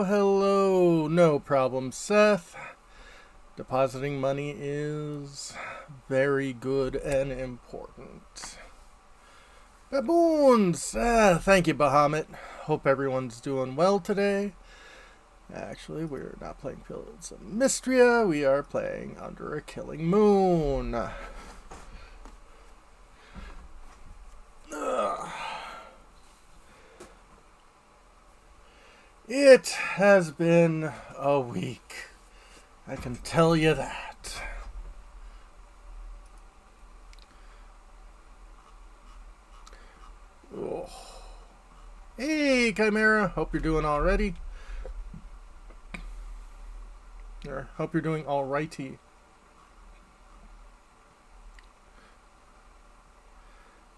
Hello. No problem, Seth. Depositing money is very good and important. Baboons! Thank you, Bahamut. Hope everyone's doing well today. Actually, we're not playing Fields of Mystria. We are playing Under a Killing Moon. It has been a week. I can tell you that. Oh. Hey, Chimera. Hope you're doing alrighty. Or hope you're doing alrighty.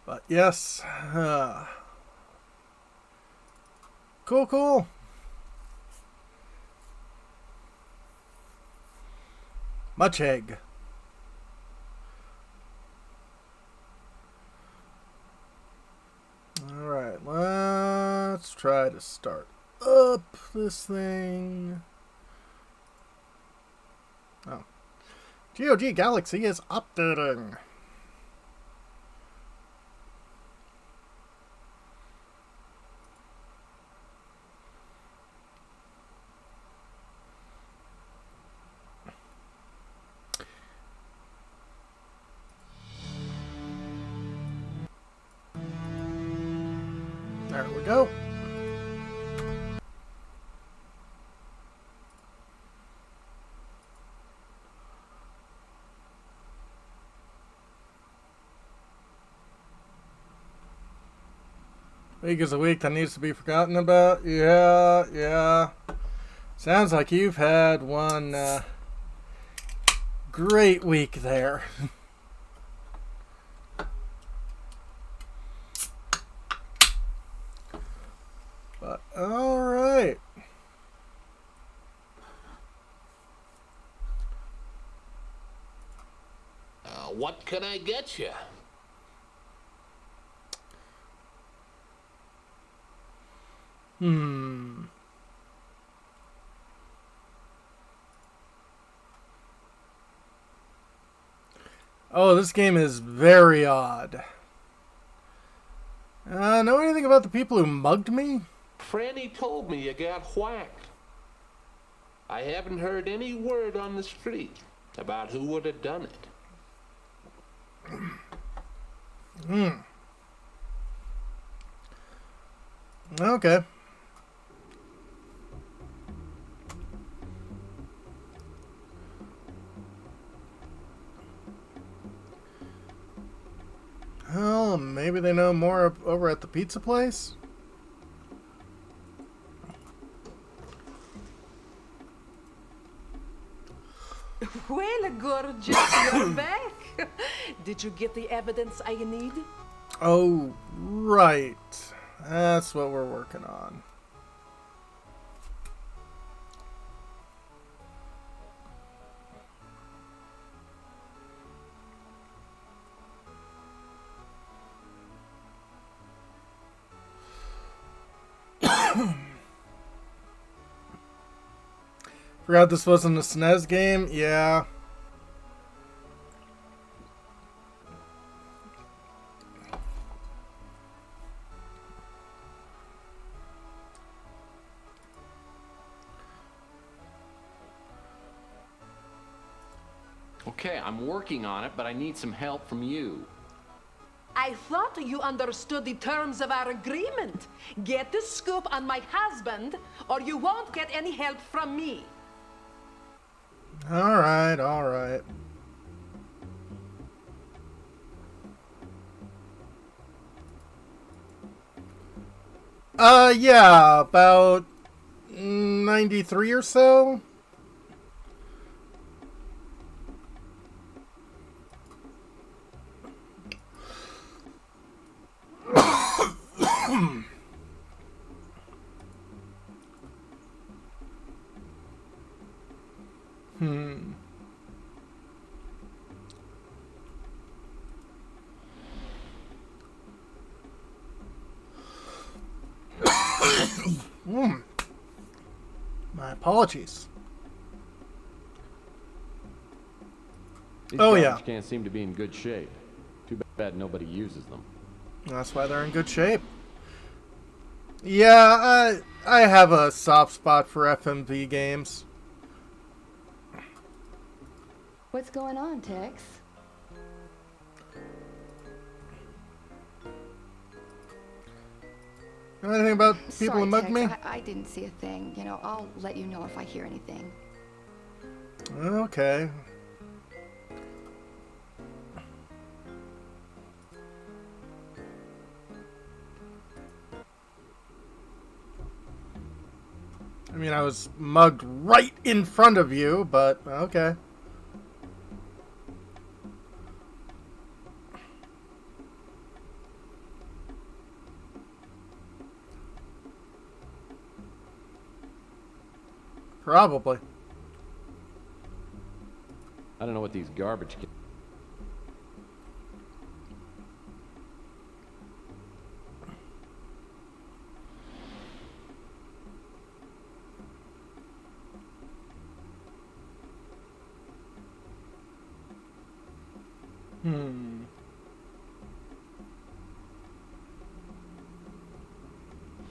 But yes. Cool. Much egg. Alright, let's try to start up this thing. Oh. GOG Galaxy is updating. There we go. Week is a week that needs to be forgotten about. Yeah. Sounds like you've had one great week there. But alright. What can I get you? Oh, this game is very odd. Know anything about the people who mugged me? Franny told me you got whacked. I haven't heard any word on the street about who would have done it. Okay. Well, maybe they know more over at the pizza place? Well, gorgeous, you're back. Did you get the evidence I need? Oh, right. That's what we're working on. Forgot this wasn't a SNES game? Yeah. Okay, I'm working on it, but I need some help from you. I thought you understood the terms of our agreement. Get the scoop on my husband, or you won't get any help from me. Alright. Yeah, about 93 or so. My apologies. These Oh, garbage yeah. cans seem to be in good shape. Too bad nobody uses them. That's why they're in good shape. Yeah, I have a soft spot for FMV games. What's going on, Tex? Know anything about people Sorry, who mug Tex. me? I didn't see a thing. You know, I'll let you know if I hear anything. Okay. I mean, I was mugged right in front of you, but okay. Probably. I don't know what these garbage cans.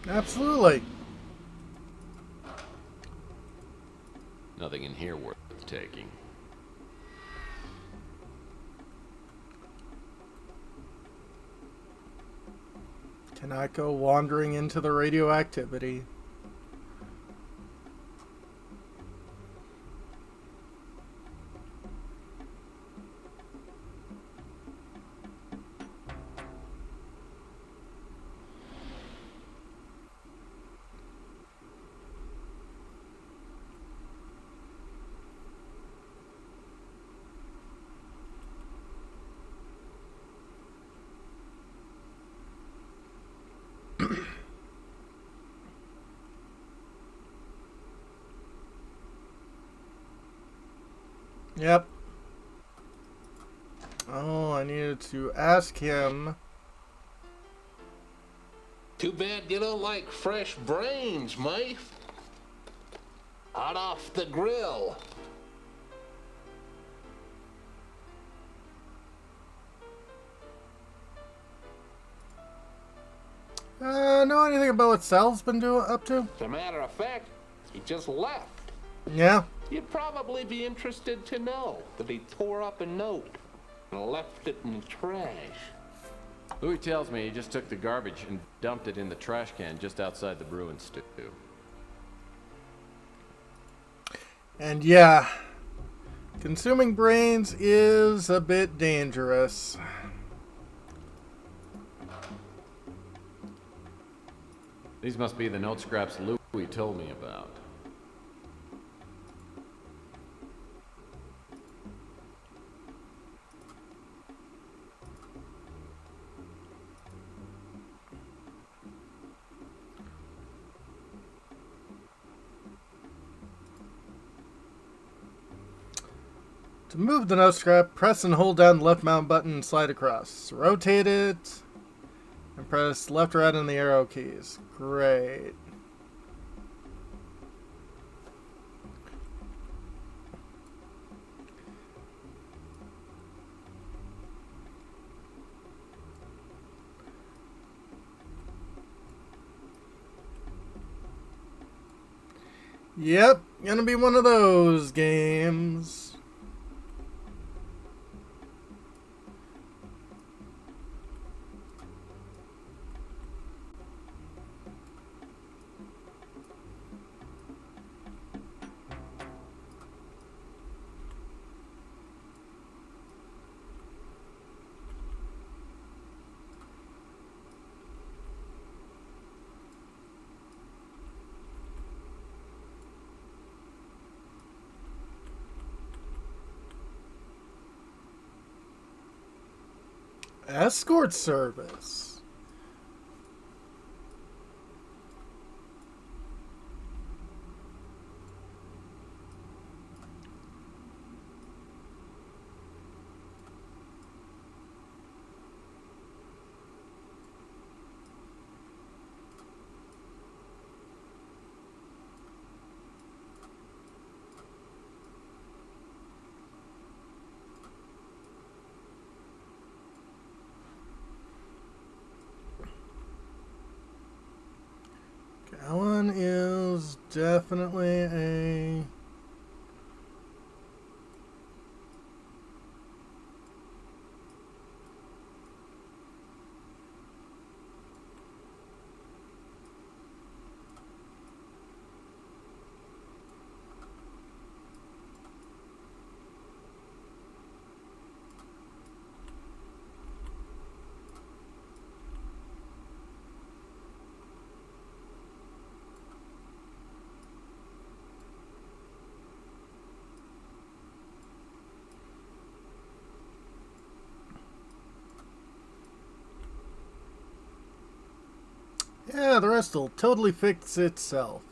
Absolutely. Nothing in here worth taking. Cannot go wandering into the radioactivity. Yep. Oh, I needed to ask him. Too bad you don't like fresh brains, mate. Hot off the grill. Know anything about what Sal's been up to? As a matter of fact, he just left. Yeah. You'd probably be interested to know that he tore up a note and left it in the trash. Louis tells me he just took the garbage and dumped it in the trash can just outside the Bruin stew. And yeah, consuming brains is a bit dangerous. These must be the note scraps Louis told me about. To move the note scrap, press and hold down the left mouse button and slide across. Rotate it and press left or right on the arrow keys. Great. Yep, gonna be one of those games. Escort service. one is definitely a... Yeah, the rest will totally fix itself.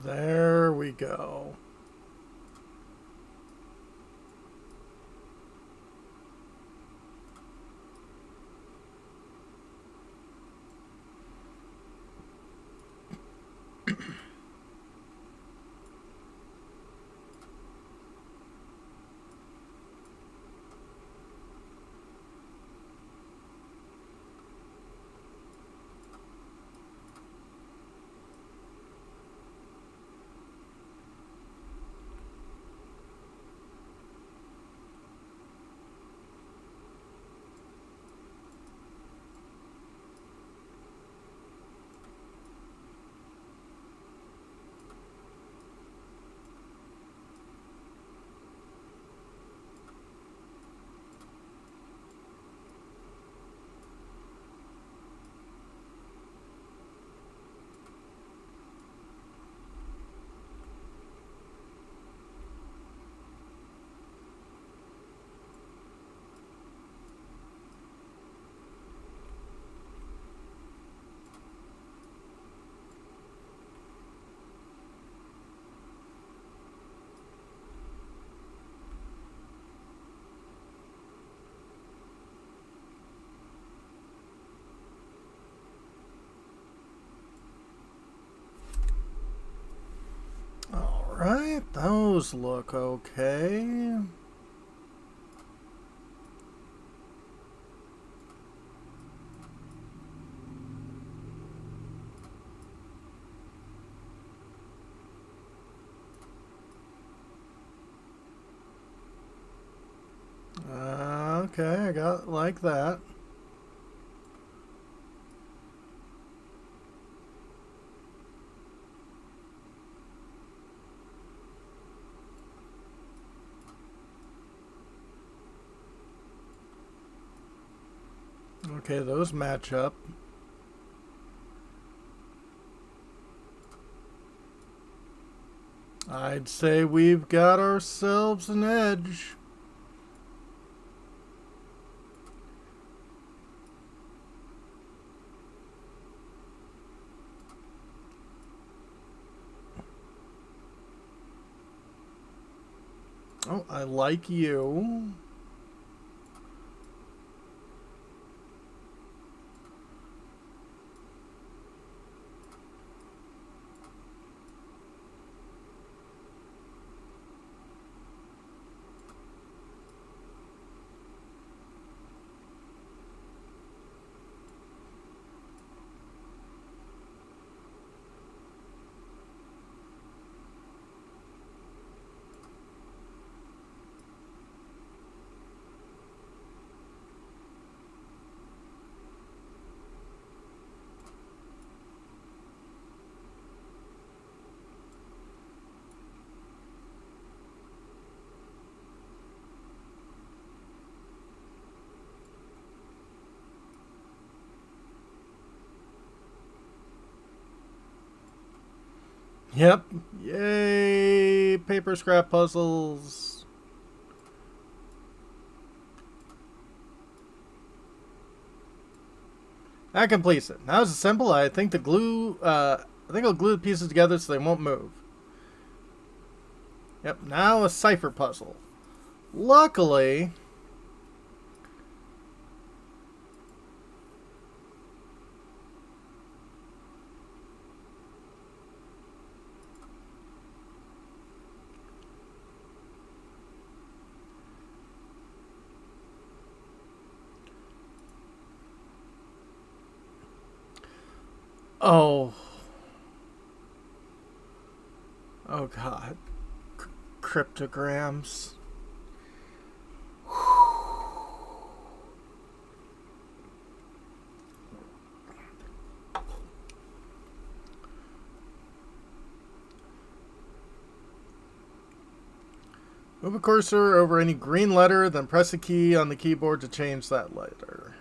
There we go. Alright, those look okay. Okay, I got it like that. Okay, those match up. I'd say we've got ourselves an edge. Oh, I like you. Yep. Yay! Paper scrap puzzles. That completes it. Now it's simple. I think the glue. I think I'll glue the pieces together so they won't move. Yep. Now a cipher puzzle. Luckily. Oh. Oh God. Cryptograms. Move a cursor over any green letter, then press a key on the keyboard to change that letter.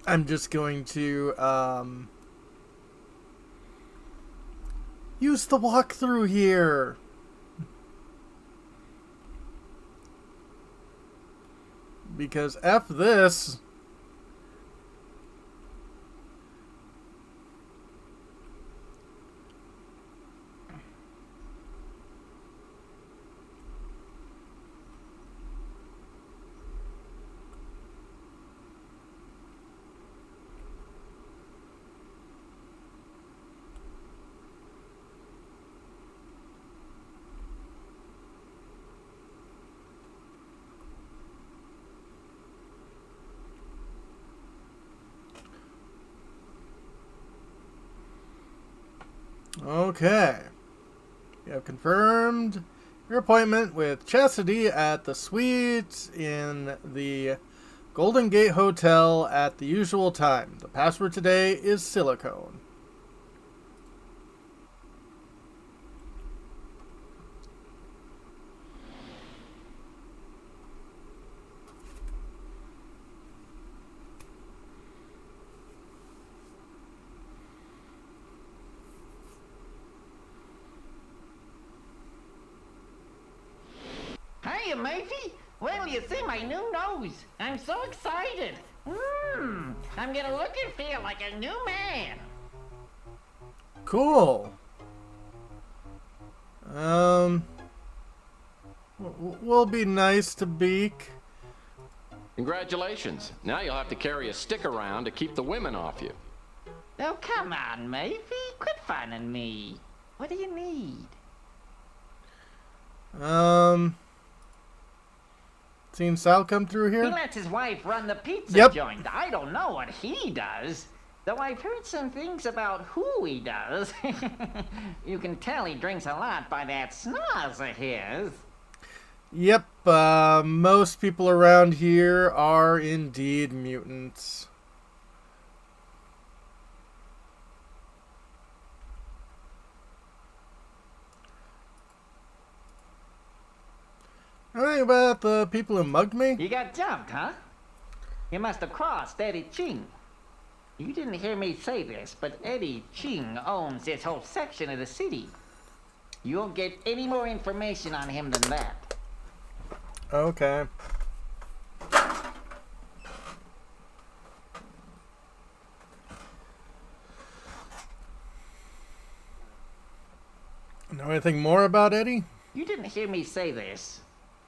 I'm just going to use the walkthrough here. Because F this. Okay. You have confirmed your appointment with Chastity at the suite in the Golden Gate Hotel at the usual time. The password today is silicone. Hiya, matey. Well, you see my new nose. I'm so excited. I'm gonna look and feel like a new man. Cool. Will be nice to Beak. Congratulations. Now you'll have to carry a stick around to keep the women off you. Oh, come on, matey. Quit funning me. What do you need? Seen Sal come through He here? lets his wife run the pizza Yep. joint. I don't know what he does. Though I've heard some things about who he does. You can tell he drinks a lot by that snaz of his. Yep, most people around here are indeed mutants. Anything about the people who mugged me? You got jumped, huh? You must have crossed Eddie Ching. You didn't hear me say this, but Eddie Ching owns this whole section of the city. You won't get any more information on him than that. Okay. Know anything more about Eddie? You didn't hear me say this,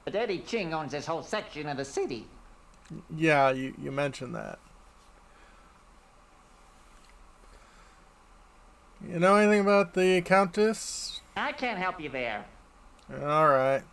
but Eddie Ching owns this whole section of the city. Yeah, you mentioned that. You know anything about the Countess? I can't help you there. Alright.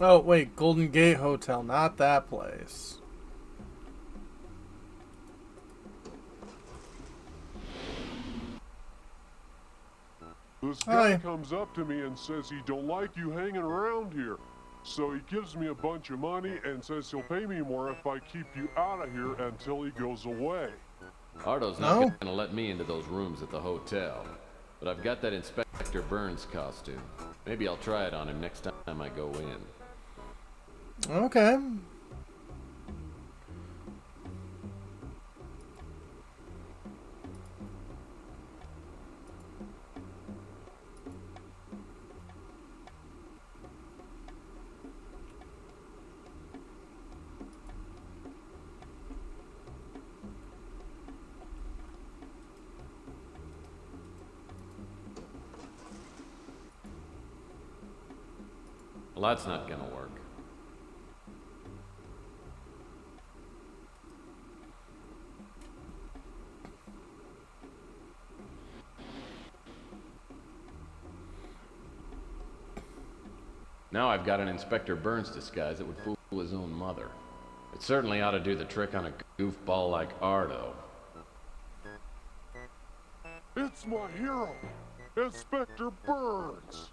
Oh, wait. Golden Gate Hotel. Not that place. This Hi. guy comes up to me and says he don't like you hanging around here. So he gives me a bunch of money and says he'll pay me more if I keep you out of here until he goes away. Arto's not going to let me into those rooms at the hotel. But I've got that Inspector Burns costume. Maybe I'll try it on him next time I go in. Okay. Well, that's not going to work. Now I've got an Inspector Burns disguise that would fool his own mother. It certainly ought to do the trick on a goofball like Arto. It's my hero, Inspector Burns.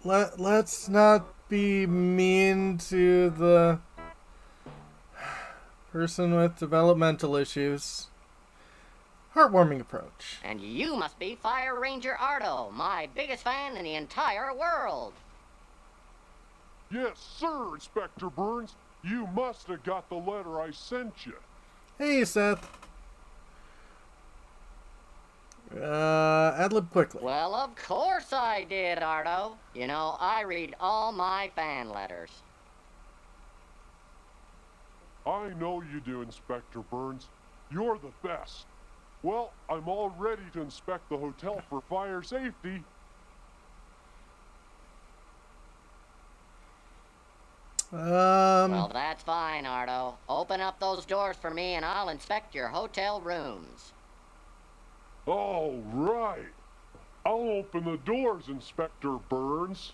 Let's not be mean to the person with developmental issues. Heartwarming approach. And you must be Fire Ranger Arto, my biggest fan in the entire world. Yes, sir, Inspector Burns. You must have got the letter I sent you. Hey, Seth. Ad-lib quickly. Well, of course I did, Arto. You know, I read all my fan letters. I know you do, Inspector Burns. You're the best. Well, I'm all ready to inspect the hotel for fire safety. Well, that's fine, Arto. Open up those doors for me and I'll inspect your hotel rooms. All right. I'll open the doors, Inspector Burns.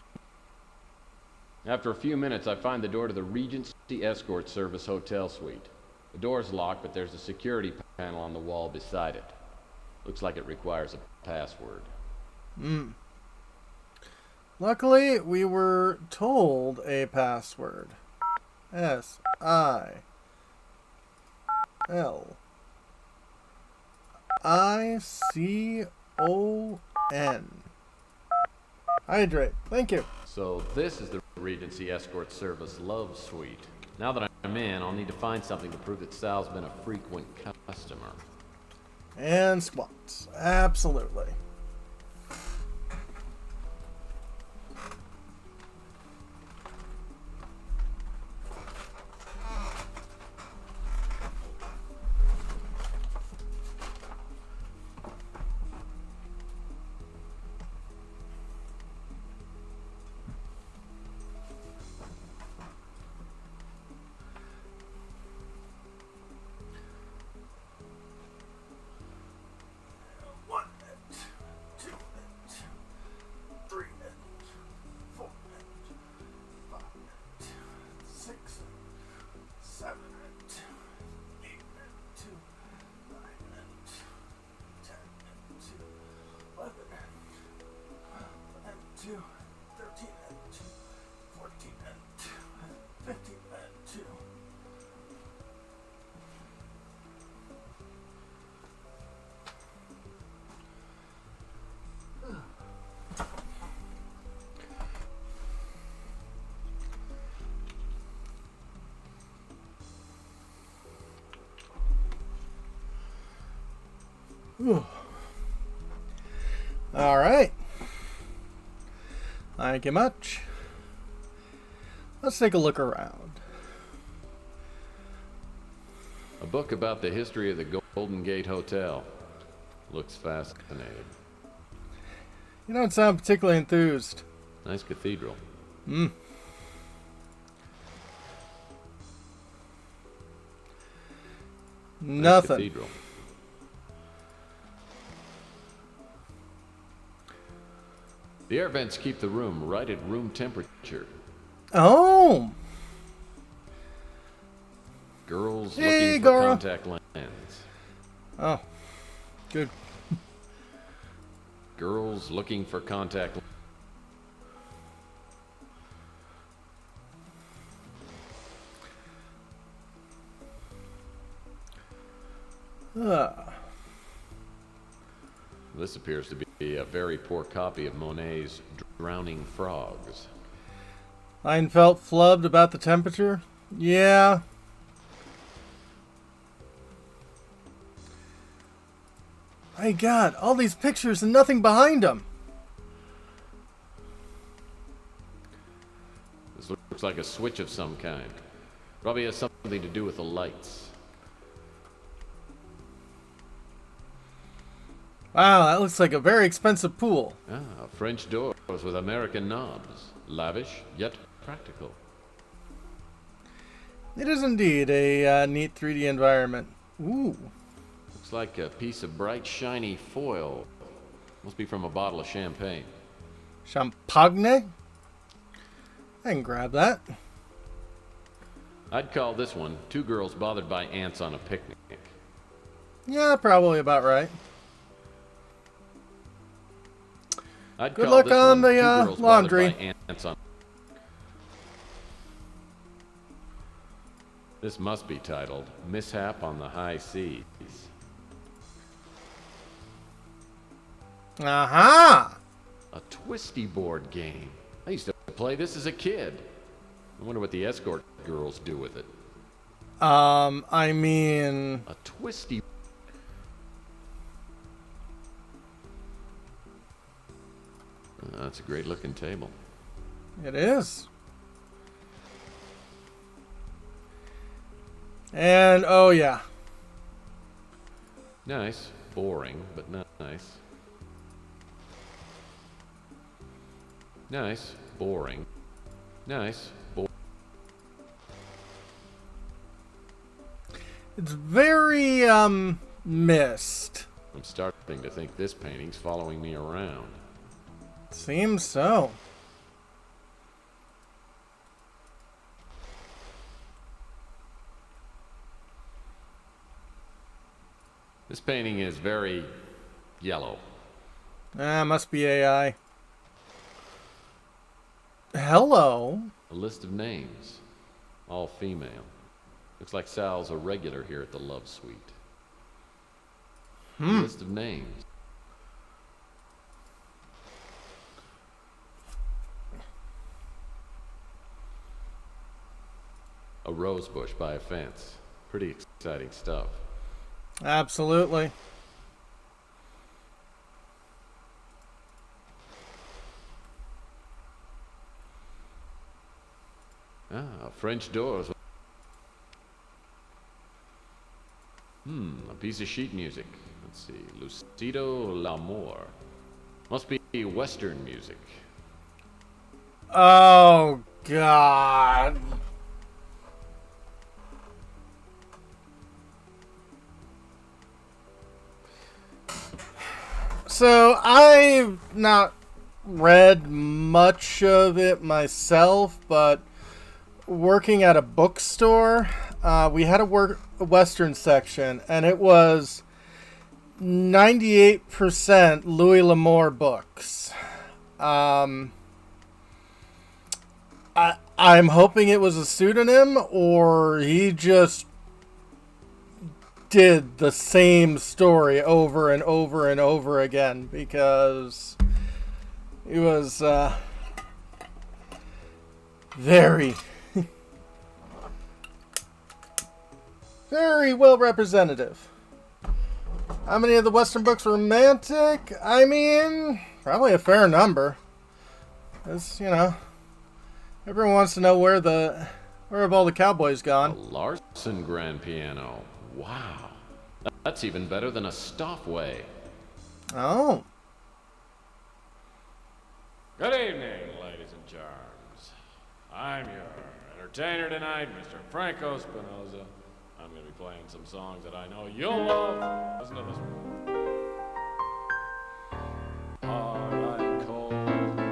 After a few minutes, I find the door to the Regency Escort Service Hotel Suite. The door's locked, but there's a security panel on the wall beside it. Looks like it requires a password. Luckily, we were told a password. SILICON. Hydrate. Thank you. So this is the Regency Escort Service Love Suite. Now that I'm in, I'll need to find something to prove that Sal's been a frequent customer. And squats. Absolutely. All right. Thank you much. Let's take a look around. A book about the history of the Golden Gate Hotel. Looks fascinating. You don't sound particularly enthused. Nice cathedral. Nothing. Nice cathedral. The air vents keep the room right at room temperature. Oh. Girls Hey, looking for Gora. contact lens. Oh. Good. Girls looking for contact lens. This appears to be a very poor copy of Monet's Drowning Frogs. Mine felt flubbed about the temperature. Yeah. My God, all these pictures and nothing behind them. This looks like a switch of some kind. Probably has something to do with the lights. Wow, that looks like a very expensive pool. Ah, French doors with American knobs. Lavish, yet practical. It is indeed a neat 3D environment. Ooh. Looks like a piece of bright, shiny foil. Must be from a bottle of champagne. Champagne? I can grab that. I'd call this one Two Girls Bothered by Ants on a Picnic. Yeah, probably about right. I'd Good call luck this on one the, Two Girls laundry. Bothered by Ants on... This must be titled Mishap on the High Seas. Aha! A twisty board game. I used to play this as a kid. I wonder what the escort girls do with it. I mean... A twisty... That's a great looking table. It is. And, oh yeah. Nice. Boring, but not nice. Nice. Boring. Nice. It's very, mist. I'm starting to think this painting's following me around. Seems so. This painting is very yellow. Must be AI. Hello. A list of names. All female. Looks like Sal's a regular here at the Love Suite. A list of names. A rose bush by a fence. Pretty exciting stuff. Absolutely. French doors. A piece of sheet music. Let's see. Lucido L'Amour. Must be Western music. Oh, God. So, I've not read much of it myself, but working at a bookstore, we had a Western section, and it was 98% Louis L'Amour books. I'm hoping it was a pseudonym, or he just did the same story over and over and over again, because it was very very well representative. How many of the Western books were romantic? I mean, probably a fair number. It's, you know, everyone wants to know where have all the cowboys A gone. Larson grand piano. Wow. That's even better than a Stoffway. Oh. Good evening, ladies and charms. I'm your entertainer tonight, Mr. Franco Spinoza. I'm going to be playing some songs that I know you'll love. Listen to this one. Hard and cold.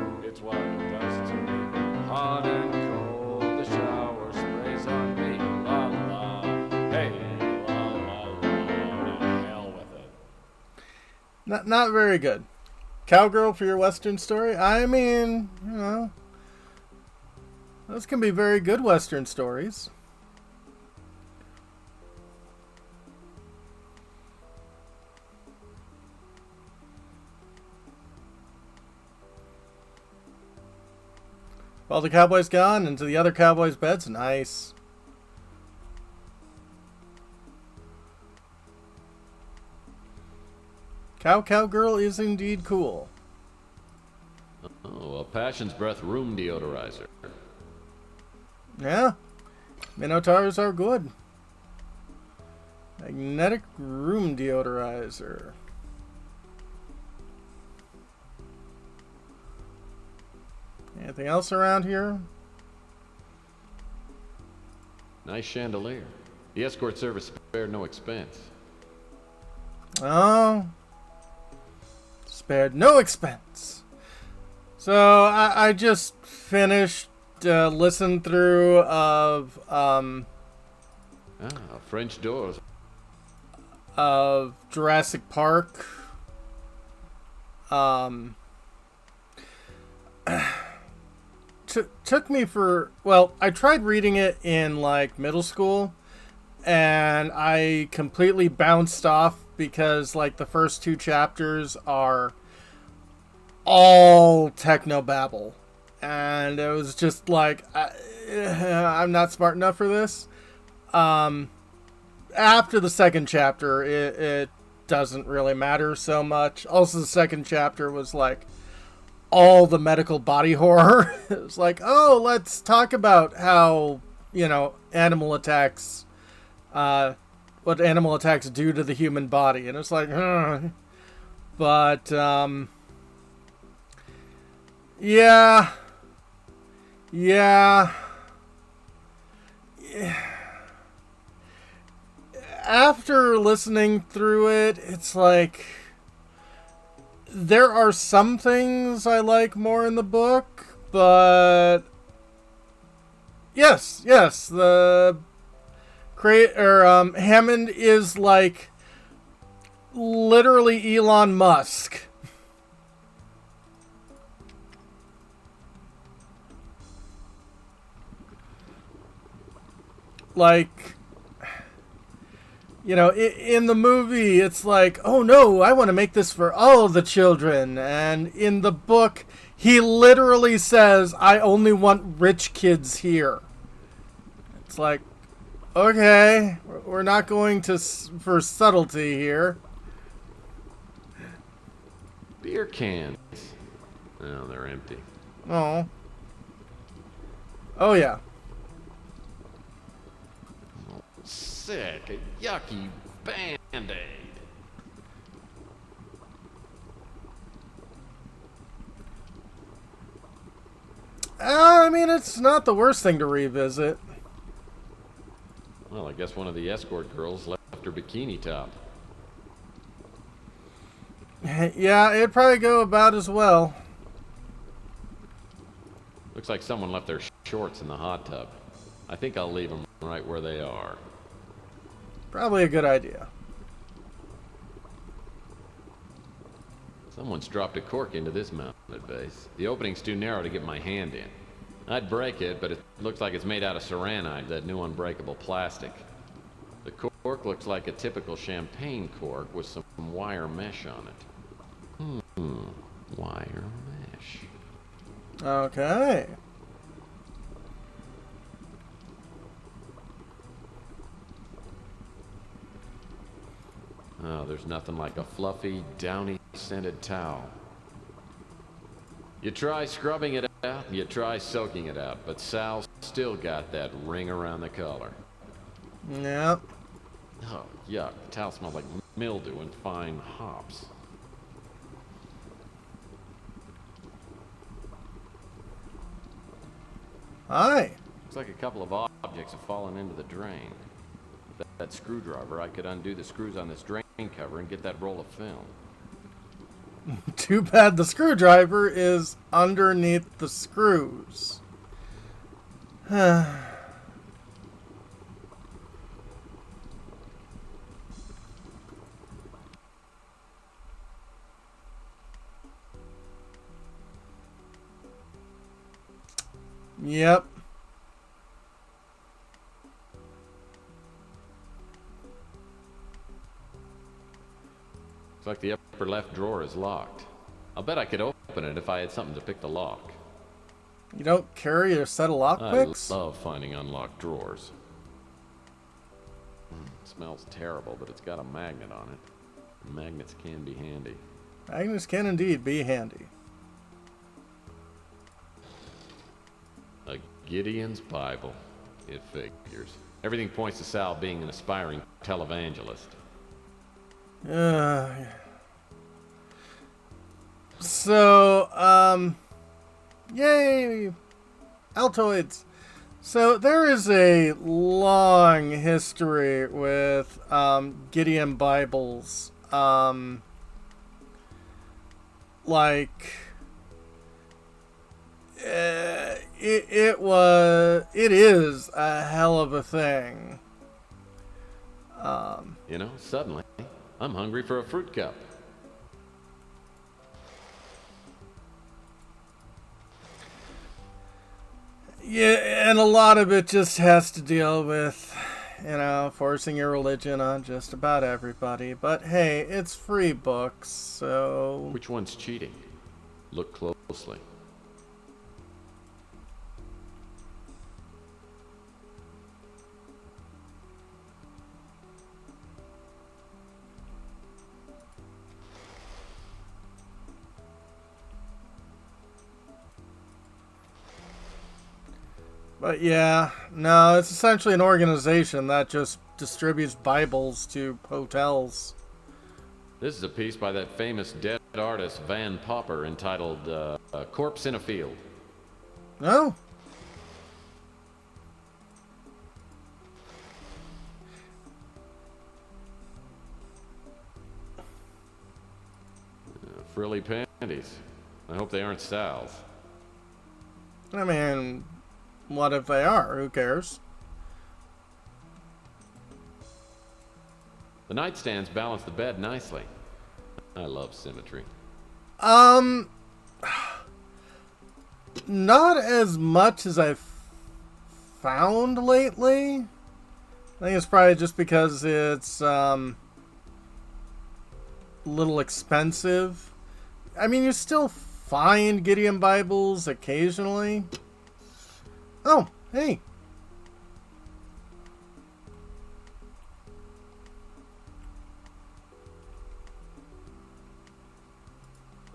Not very good. Cowgirl for your Western story? I mean, you know, those can be very good Western stories. All the cowboys gone into the other cowboys' beds. Nice. Cowgirl is indeed cool. Oh, a Passion's Breath room deodorizer. Yeah. Minotaurs are good. Magnetic room deodorizer. Anything else around here? Nice chandelier. The escort service spared no expense. Oh. Spared no expense. So I just finished listen through of French doors. Of Jurassic Park. Took me for, well, I tried reading it in like middle school and I completely bounced off because like the first 2 chapters are all technobabble and it was just like I'm not smart enough for this. After the 2nd chapter it doesn't really matter so much. Also the 2nd chapter was like all the medical body horror. It was like, oh, let's talk about how, you know, animal attacks, what animal attacks do to the human body. And it's like, but, yeah. After listening through it, it's like, there are some things I like more in the book, but yes, the Hammond is like literally Elon Musk. Like, you know, in the movie, it's like, oh no, I want to make this for all the children. And in the book, he literally says, I only want rich kids here. It's like, okay, we're not going to for subtlety here. Beer cans. Oh, they're empty. Oh. Oh, yeah. Sick. A yucky Band-Aid. I mean, it's not the worst thing to revisit. Well, I guess one of the escort girls left her bikini top. Yeah, it'd probably go about as well. Looks like someone left their shorts in the hot tub. I think I'll leave them right where they are. Probably a good idea. Someone's dropped a cork into this mounted base. The opening's too narrow to get my hand in. I'd break it, but it looks like it's made out of saranite, that new unbreakable plastic. The cork looks like a typical champagne cork with some wire mesh on it. Wire mesh. Okay. Oh, there's nothing like a fluffy, downy-scented towel. You try scrubbing it out, and you try soaking it out, but Sal's still got that ring around the collar. Yep. Oh, yuck. The towel smells like mildew and fine hops. Hi. Looks like a couple of objects have fallen into the drain. With that screwdriver, I could undo the screws on this drain cover and get that roll of film. Too bad the screwdriver is underneath the screws. Yep. Looks like the upper left drawer is locked. I'll bet I could open it if I had something to pick the lock. You don't carry a set of lockpicks? I love finding unlocked drawers. It smells terrible, but it's got a magnet on it. Magnets can be handy. Magnets can indeed be handy. A Gideon's Bible. It figures. Everything points to Sal being an aspiring televangelist. So, yay! Altoids. So, there is a long history with, Gideon Bibles. It is a hell of a thing. You know, suddenly, I'm hungry for a fruit cup. Yeah, and a lot of it just has to deal with, forcing your religion on just about everybody. But hey, it's free books, so... Which one's cheating? Look closely. But yeah, no, it's essentially an organization that just distributes Bibles to hotels. This is a piece by that famous dead artist Van Popper entitled A Corpse in a Field. Oh. Frilly panties. I hope they aren't Sal's. I mean, what if they are? Who cares? The nightstands balance the bed nicely. I love symmetry. Not as much as I've found lately. I think it's probably just because it's a little expensive. I mean, you still find Gideon Bibles occasionally. Oh, hey.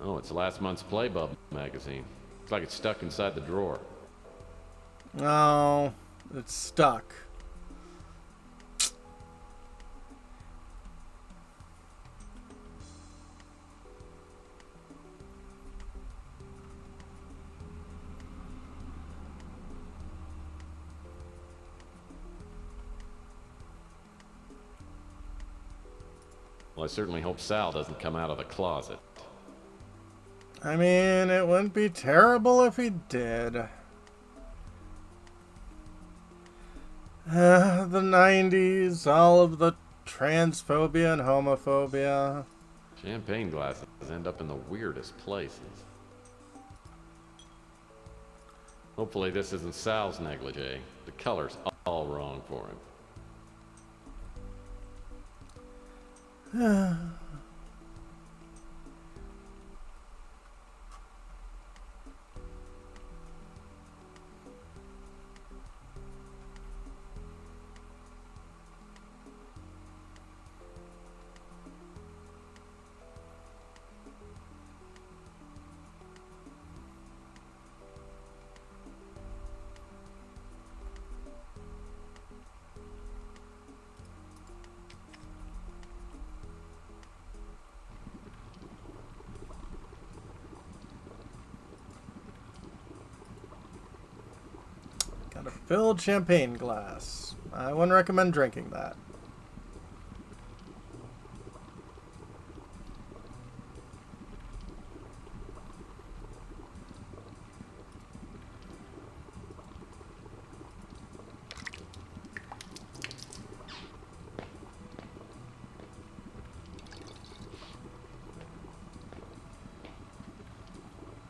Oh, it's last month's Playbub magazine. Looks like it's stuck inside the drawer. Oh, it's stuck. Well, I certainly hope Sal doesn't come out of the closet. I mean, it wouldn't be terrible if he did. The 90s, all of the transphobia and homophobia. Champagne glasses end up in the weirdest places. Hopefully this isn't Sal's negligee. The color's all wrong for him. Got a filled champagne glass. I wouldn't recommend drinking that.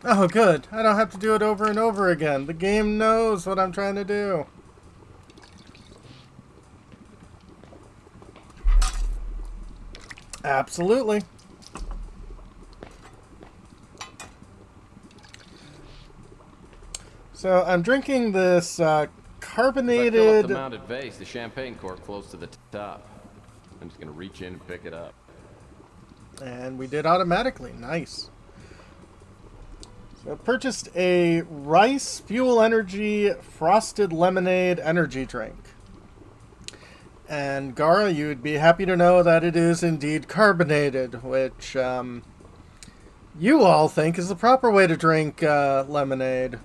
Oh, good. I don't have to do it over and over again. The game knows what I'm trying to do. Absolutely. So I'm drinking this carbonated... As I fill up the mounted vase, the champagne cork floats to the top. I'm just going to reach in and pick it up. And we did automatically. Nice. So I purchased a Rice Fuel Energy Frosted Lemonade energy drink. And Gara, you would be happy to know that it is indeed carbonated, which you all think is the proper way to drink lemonade.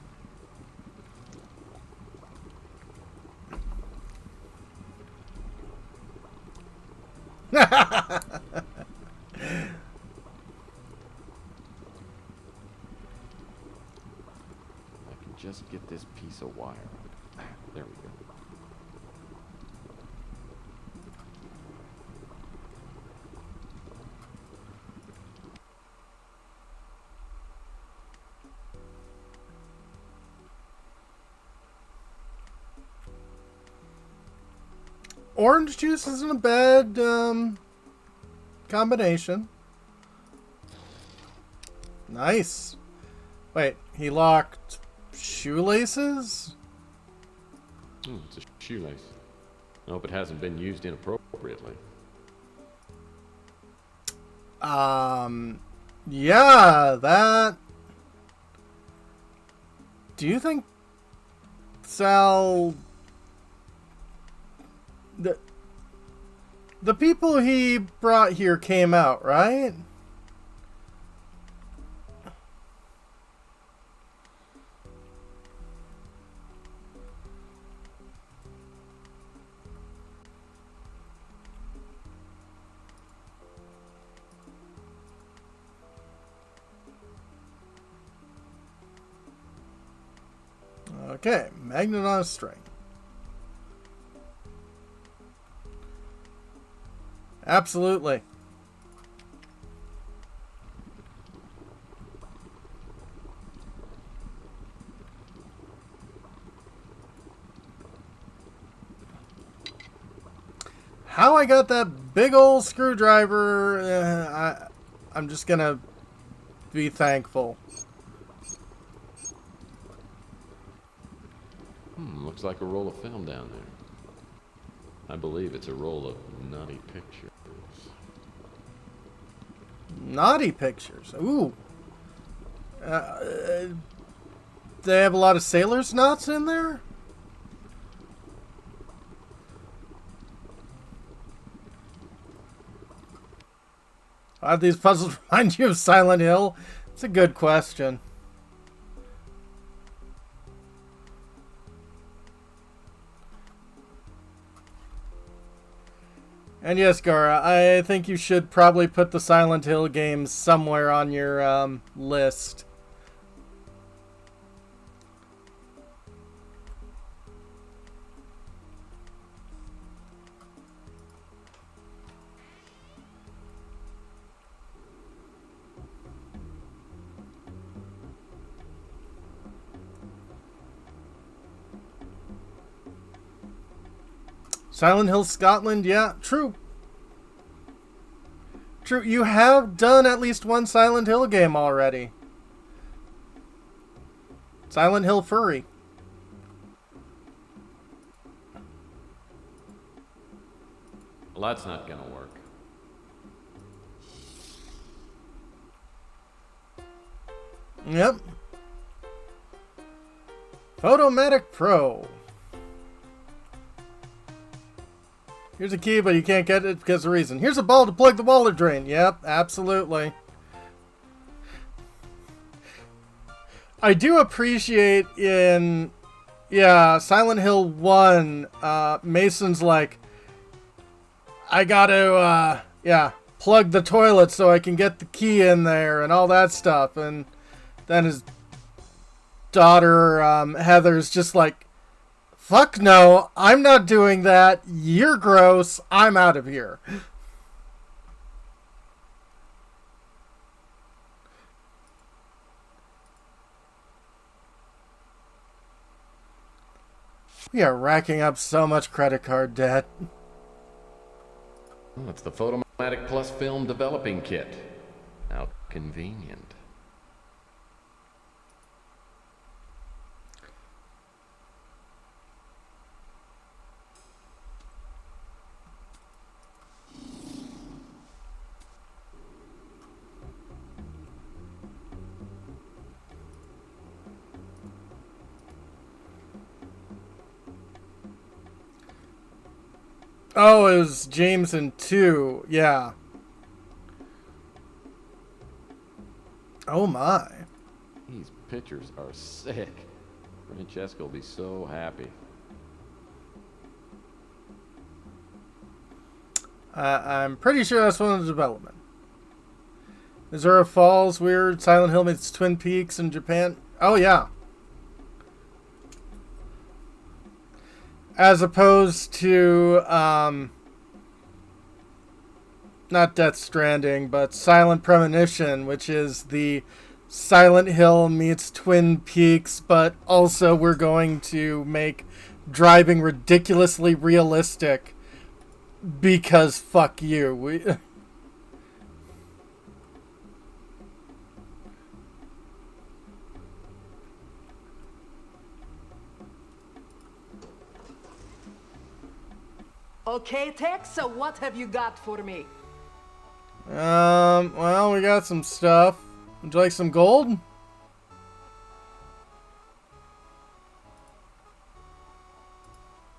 I can just get this piece of wire. There we go. Orange juice isn't a bad combination. Nice. Wait, he locked shoelaces? It's a shoelace. I hope it hasn't been used inappropriately. Yeah, that... Do you think Sal... The people he brought here came out, right? Okay, magnet on a string. Absolutely. How I got that big old screwdriver, I'm just gonna be thankful. Looks like a roll of film down there. I believe it's a roll of naughty pictures. Naughty pictures. Ooh. They have a lot of sailors' knots in there? How do these puzzles remind you of Silent Hill? It's a good question. And yes, Gara, I think you should probably put the Silent Hill games somewhere on your list. Silent Hill, Scotland, yeah, true. True, you have done at least one Silent Hill game already. Silent Hill Furry. Well, that's not gonna work. Yep. Photomatic Pro. Here's a key, but you can't get it because of reason. Here's a ball to plug the water drain. Yep, absolutely. I do appreciate in, Silent Hill 1, Mason's like, I gotta, plug the toilet so I can get the key in there and all that stuff. And then his daughter, Heather's just like, fuck no, I'm not doing that. You're gross. I'm out of here. We are racking up so much credit card debt. Oh, it's the Photomatic Plus Film Developing Kit. How convenient. Oh, it was Jameson 2. Yeah. Oh my. These pictures are sick. Francesca will be so happy. I'm pretty sure that's one of the development. Missouri Falls, weird. Silent Hill meets Twin Peaks in Japan. Oh yeah. As opposed to, not Death Stranding, but Silent Premonition, which is the Silent Hill meets Twin Peaks, but also we're going to make driving ridiculously realistic because fuck you. Okay, Tex, so what have you got for me? Well, we got some stuff. Would you like some gold?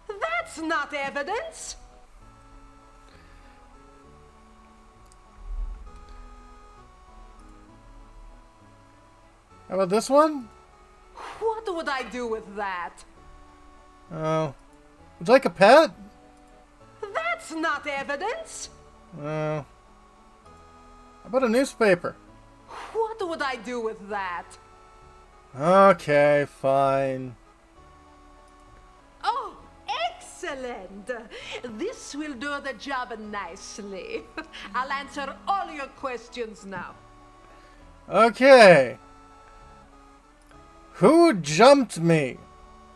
That's not evidence. How about this one? What would I do with that? Oh. Would you like a pet? That's not evidence. Oh. How about a newspaper? What would I do with that? Okay, fine. Oh, excellent. This will do the job nicely. I'll answer all your questions now. Okay. Who jumped me?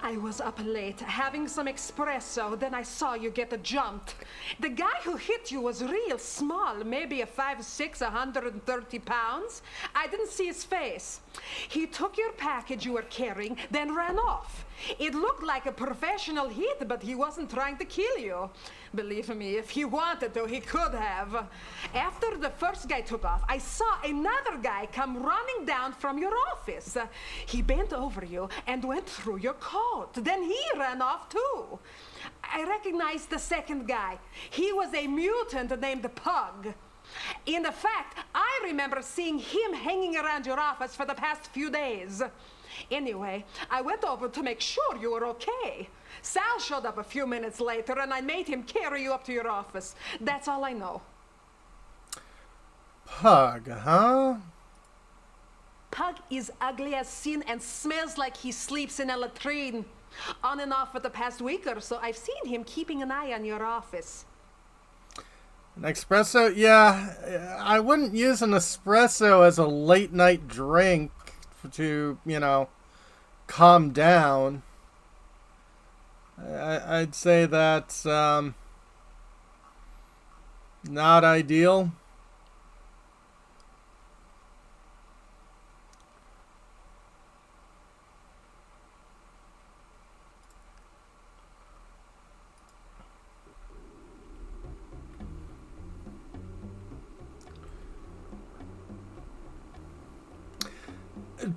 I was up late having some espresso, then I saw you get jumped. The guy who hit you was real small, maybe a 5'6", 130 pounds. I didn't see his face. He took your package you were carrying, then ran off. It looked like a professional hit, but he wasn't trying to kill you. Believe me, if he wanted to, he could have. After the first guy took off, I saw another guy come running down from your office. He bent over you and went through your coat. Then he ran off too. I recognized the second guy. He was a mutant named Pug. In fact, I remember seeing him hanging around your office for the past few days. Anyway, I went over to make sure you were okay. Sal showed up a few minutes later and I made him carry you up to your office. That's all I know. Pug, huh? Pug is ugly as sin and smells like he sleeps in a latrine. On and off for the past week or so, I've seen him keeping an eye on your office. An espresso? Yeah, I wouldn't use an espresso as a late night drink to, calm down. I'd say that's not ideal.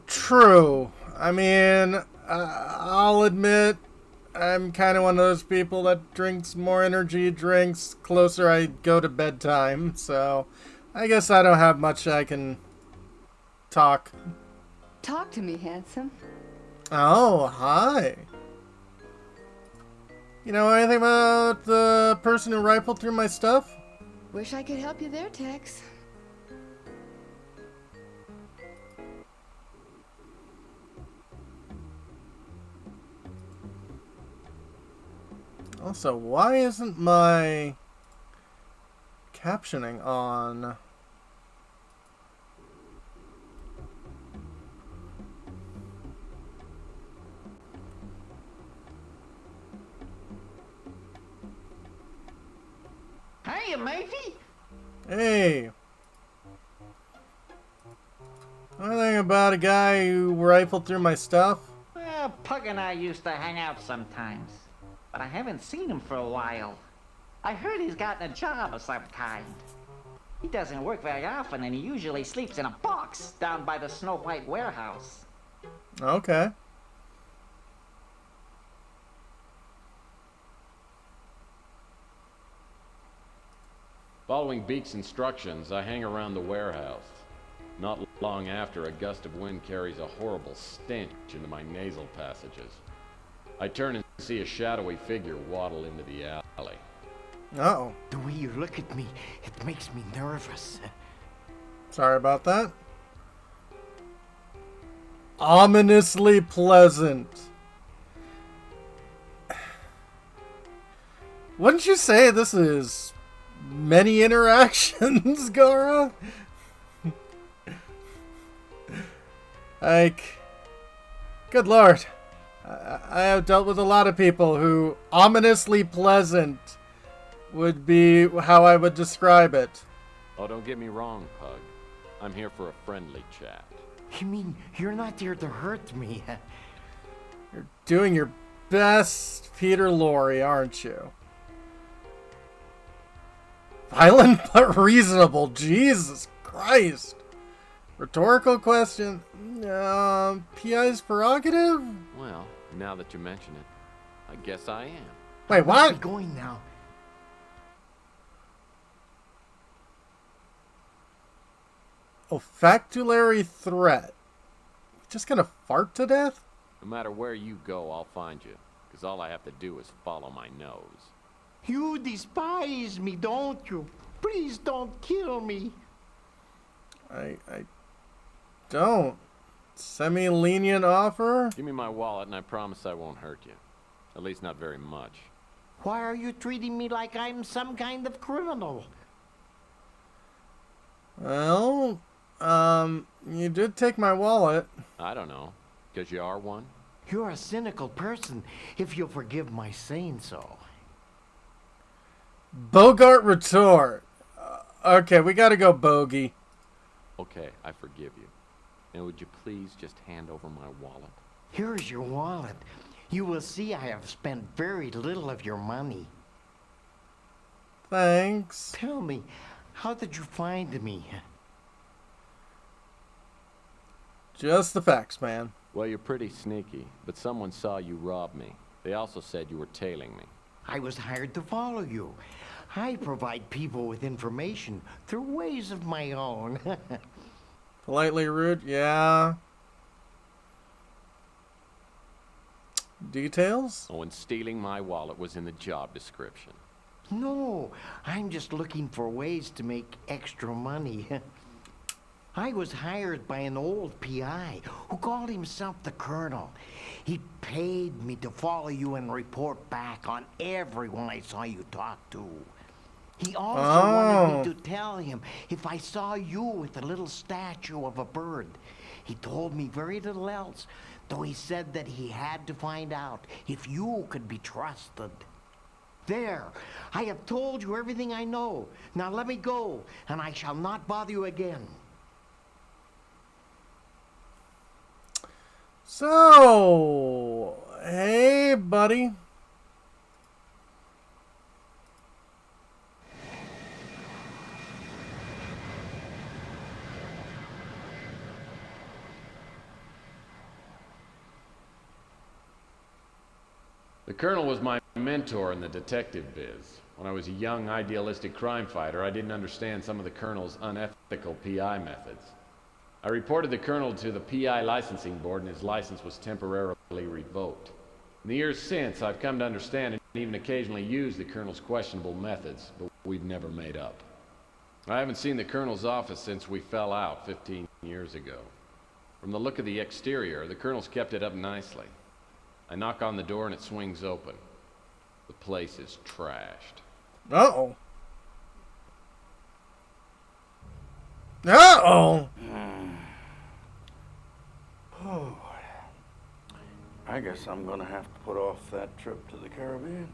True. I mean, I'll admit I'm kind of one of those people that drinks more energy drinks closer I go to bedtime, so I guess I don't have much I can talk. Talk to me, handsome. Oh, hi. You know anything about the person who rifled through my stuff? Wish I could help you there, Tex. Also, why isn't my captioning on? Hiya, Murphy. Hey. Anything about a guy who rifled through my stuff? Well, Pug and I used to hang out sometimes, but I haven't seen him for a while. I heard he's gotten a job of some kind. He doesn't work very often, and he usually sleeps in a box down by the Snow White warehouse. Okay. Following Beak's instructions, I hang around the warehouse. Not long after, a gust of wind carries a horrible stench into my nasal passages. I turn and see a shadowy figure waddle into the alley. Uh-oh. The way you look at me, it makes me nervous. Sorry about that. Ominously pleasant. Wouldn't you say this is many interactions, Gara? Like, good lord. I have dealt with a lot of people who ominously pleasant would be how I would describe it. Oh, don't get me wrong, Pug. I'm here for a friendly chat. You mean you're not here to hurt me? You're doing your best, Peter Lorre, aren't you? Violent but reasonable. Jesus Christ. Rhetorical question. PI's prerogative? Well, now that you mention it, I guess I am. Wait, Where are we what? going now? Olfactulary threat. Just gonna fart to death? No matter where you go, I'll find you. Because all I have to do is follow my nose. You despise me, don't you? Please don't kill me. I don't. Semi-lenient offer? Give me my wallet and I promise I won't hurt you. At least not very much. Why are you treating me like I'm some kind of criminal? Well, you did take my wallet. I don't know. Because you are one? You're a cynical person, if you'll forgive my saying so. Bogart retort. Okay, we gotta go bogey. Okay, I forgive you. And would you please just hand over my wallet? Here's your wallet. You will see I have spent very little of your money. Thanks. Tell me, how did you find me? Just the facts, man. Well, you're pretty sneaky, but someone saw you rob me. They also said you were tailing me. I was hired to follow you. I provide people with information through ways of my own. Politely rude, yeah. Details? Oh, and stealing my wallet was in the job description. No, I'm just looking for ways to make extra money. I was hired by an old PI who called himself the Colonel. He paid me to follow you and report back on everyone I saw you talk to. He also wanted me to tell him if I saw you with a little statue of a bird. He told me very little else, though he said that he had to find out if you could be trusted. There, I have told you everything I know. Now let me go, and I shall not bother you again. So, hey, buddy. The Colonel was my mentor in the detective biz. When I was a young, idealistic crime fighter, I didn't understand some of the Colonel's unethical PI methods. I reported the Colonel to the PI licensing board and his license was temporarily revoked. In the years since, I've come to understand and even occasionally use the Colonel's questionable methods, but we've never made up. I haven't seen the Colonel's office since we fell out 15 years ago. From the look of the exterior, the Colonel's kept it up nicely. I knock on the door and it swings open. The place is trashed. Uh-oh. Uh-oh. Oh, I guess I'm gonna have to put off that trip to the Caribbean.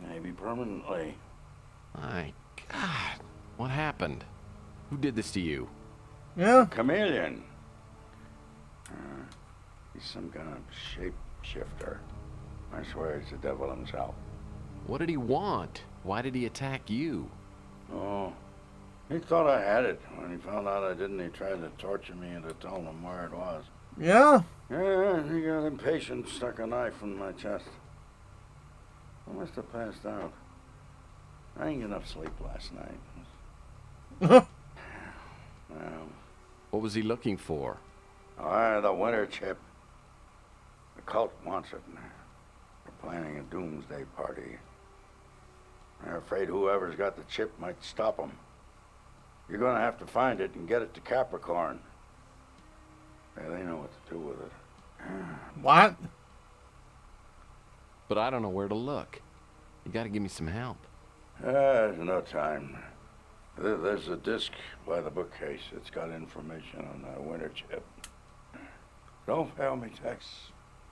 Maybe permanently. My God. What happened? Who did this to you? Yeah. Chameleon. He's some kind of shapeshifter. I swear he's the devil himself. What did he want? Why did he attack you? Oh, he thought I had it. When he found out I didn't, he tried to torture me into telling him where it was. Yeah. Yeah, he got impatient, stuck a knife in my chest. I must have passed out. I didn't get enough sleep last night. Well, What was he looking for? the winter chip. The cult wants it. They're planning a doomsday party. They're afraid whoever's got the chip might stop them. You're gonna have to find it and get it to Capricorn. Yeah, they know what to do with it. What? But I don't know where to look. You gotta give me some help. There's no time. There's a disc by the bookcase. It's got information on the winter chip. Don't fail me, Tex.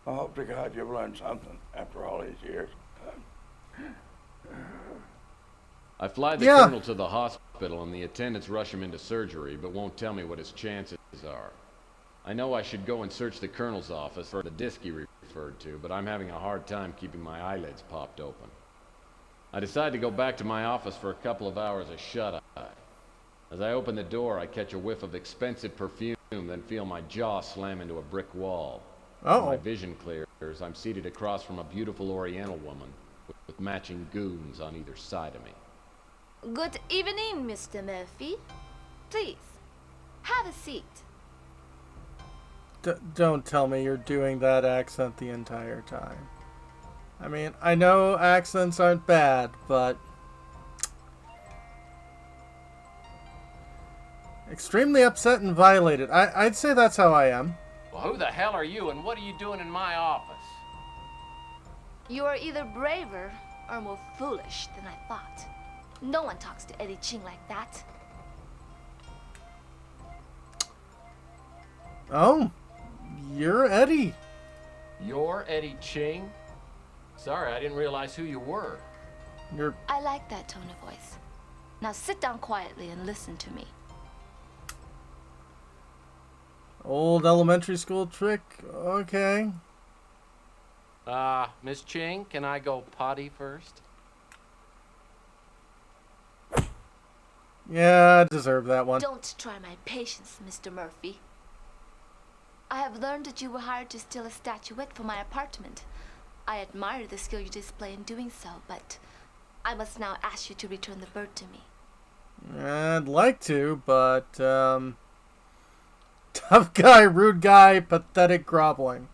I hope to God you've learned something after all these years. I fly the colonel to the hospital and the attendants rush him into surgery, but won't tell me what his chances are. I know I should go and search the colonel's office for the disc he referred to, but I'm having a hard time keeping my eyelids popped open. I decide to go back to my office for a couple of hours of shut-eye. As I open the door, I catch a whiff of expensive perfume, then feel my jaw slam into a brick wall. When my vision clears, I'm seated across from a beautiful Oriental woman with matching goons on either side of me. Good evening, Mr. Murphy. Please, have a seat. Don't tell me you're doing that accent the entire time. I mean, I know accents aren't bad, but... extremely upset and violated. I'd say that's how I am. Well, who the hell are you, and what are you doing in my office? You are either braver or more foolish than I thought. No one talks to Eddie Ching like that. Oh, you're Eddie. You're Eddie Ching? Sorry, I didn't realize who you were. I like that tone of voice. Now sit down quietly and listen to me. Old elementary school trick. Okay. Miss Ching, can I go potty first? Yeah, I deserve that one. Don't try my patience, Mr. Murphy. I have learned that you were hired to steal a statuette from my apartment. I admire the skill you display in doing so, but I must now ask you to return the bird to me. I'd like to, but, tough guy, rude guy, pathetic groveling.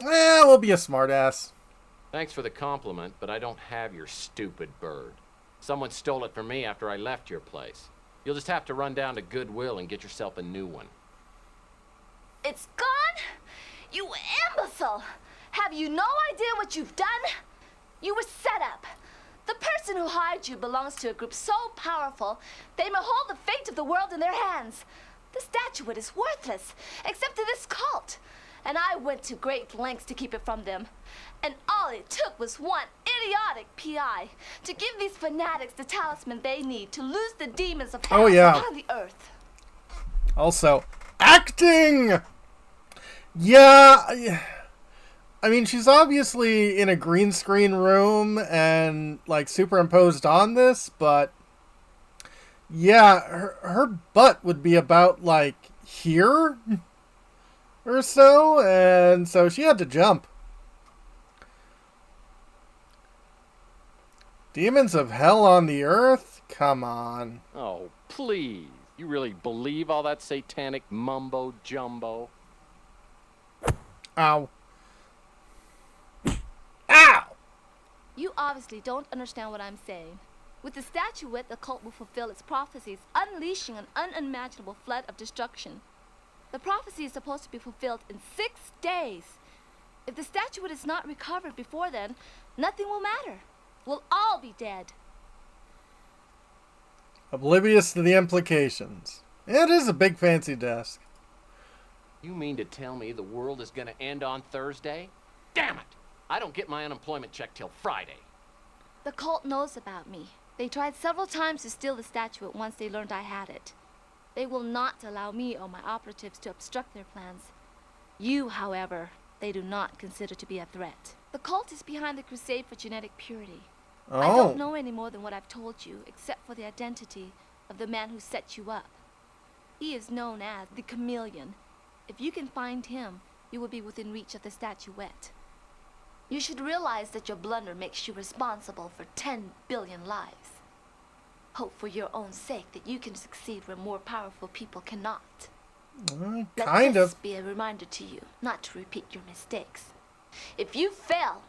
We'll be a smartass. Thanks for the compliment, but I don't have your stupid bird. Someone stole it from me after I left your place. You'll just have to run down to Goodwill and get yourself a new one. It's gone? You imbecile! Have you no idea what you've done? You were set up. The person who hired you belongs to a group so powerful, they may hold the fate of the world in their hands. The statuette is worthless, except to this cult. And I went to great lengths to keep it from them. And all it took was one idiotic PI to give these fanatics the talisman they need to lose the demons of hell on the earth. Also, acting! Yeah, I mean, she's obviously in a green screen room and, like, superimposed on this, but yeah, her butt would be about, like, here or so, and so she had to jump. Demons of hell on the earth? Come on. Oh, please. You really believe all that satanic mumbo-jumbo? Ow. Ow! You obviously don't understand what I'm saying. With the statuette, the cult will fulfill its prophecies, unleashing an unimaginable flood of destruction. The prophecy is supposed to be fulfilled in 6 days. If the statuette is not recovered before then, nothing will matter. We'll all be dead. Oblivious to the implications. It is a big fancy desk. You mean to tell me the world is going to end on Thursday? Damn it! I don't get my unemployment check till Friday. The cult knows about me. They tried several times to steal the statuette once they learned I had it. They will not allow me or my operatives to obstruct their plans. You, however, they do not consider to be a threat. The cult is behind the crusade for genetic purity. Oh. I don't know any more than what I've told you, except for the identity of the man who set you up. He is known as the Chameleon. If you can find him, you will be within reach of the statuette. You should realize that your blunder makes you responsible for 10 billion lives. Hope for your own sake that you can succeed where more powerful people cannot. Kind Let this of. be a reminder to you not to repeat your mistakes. If you fail,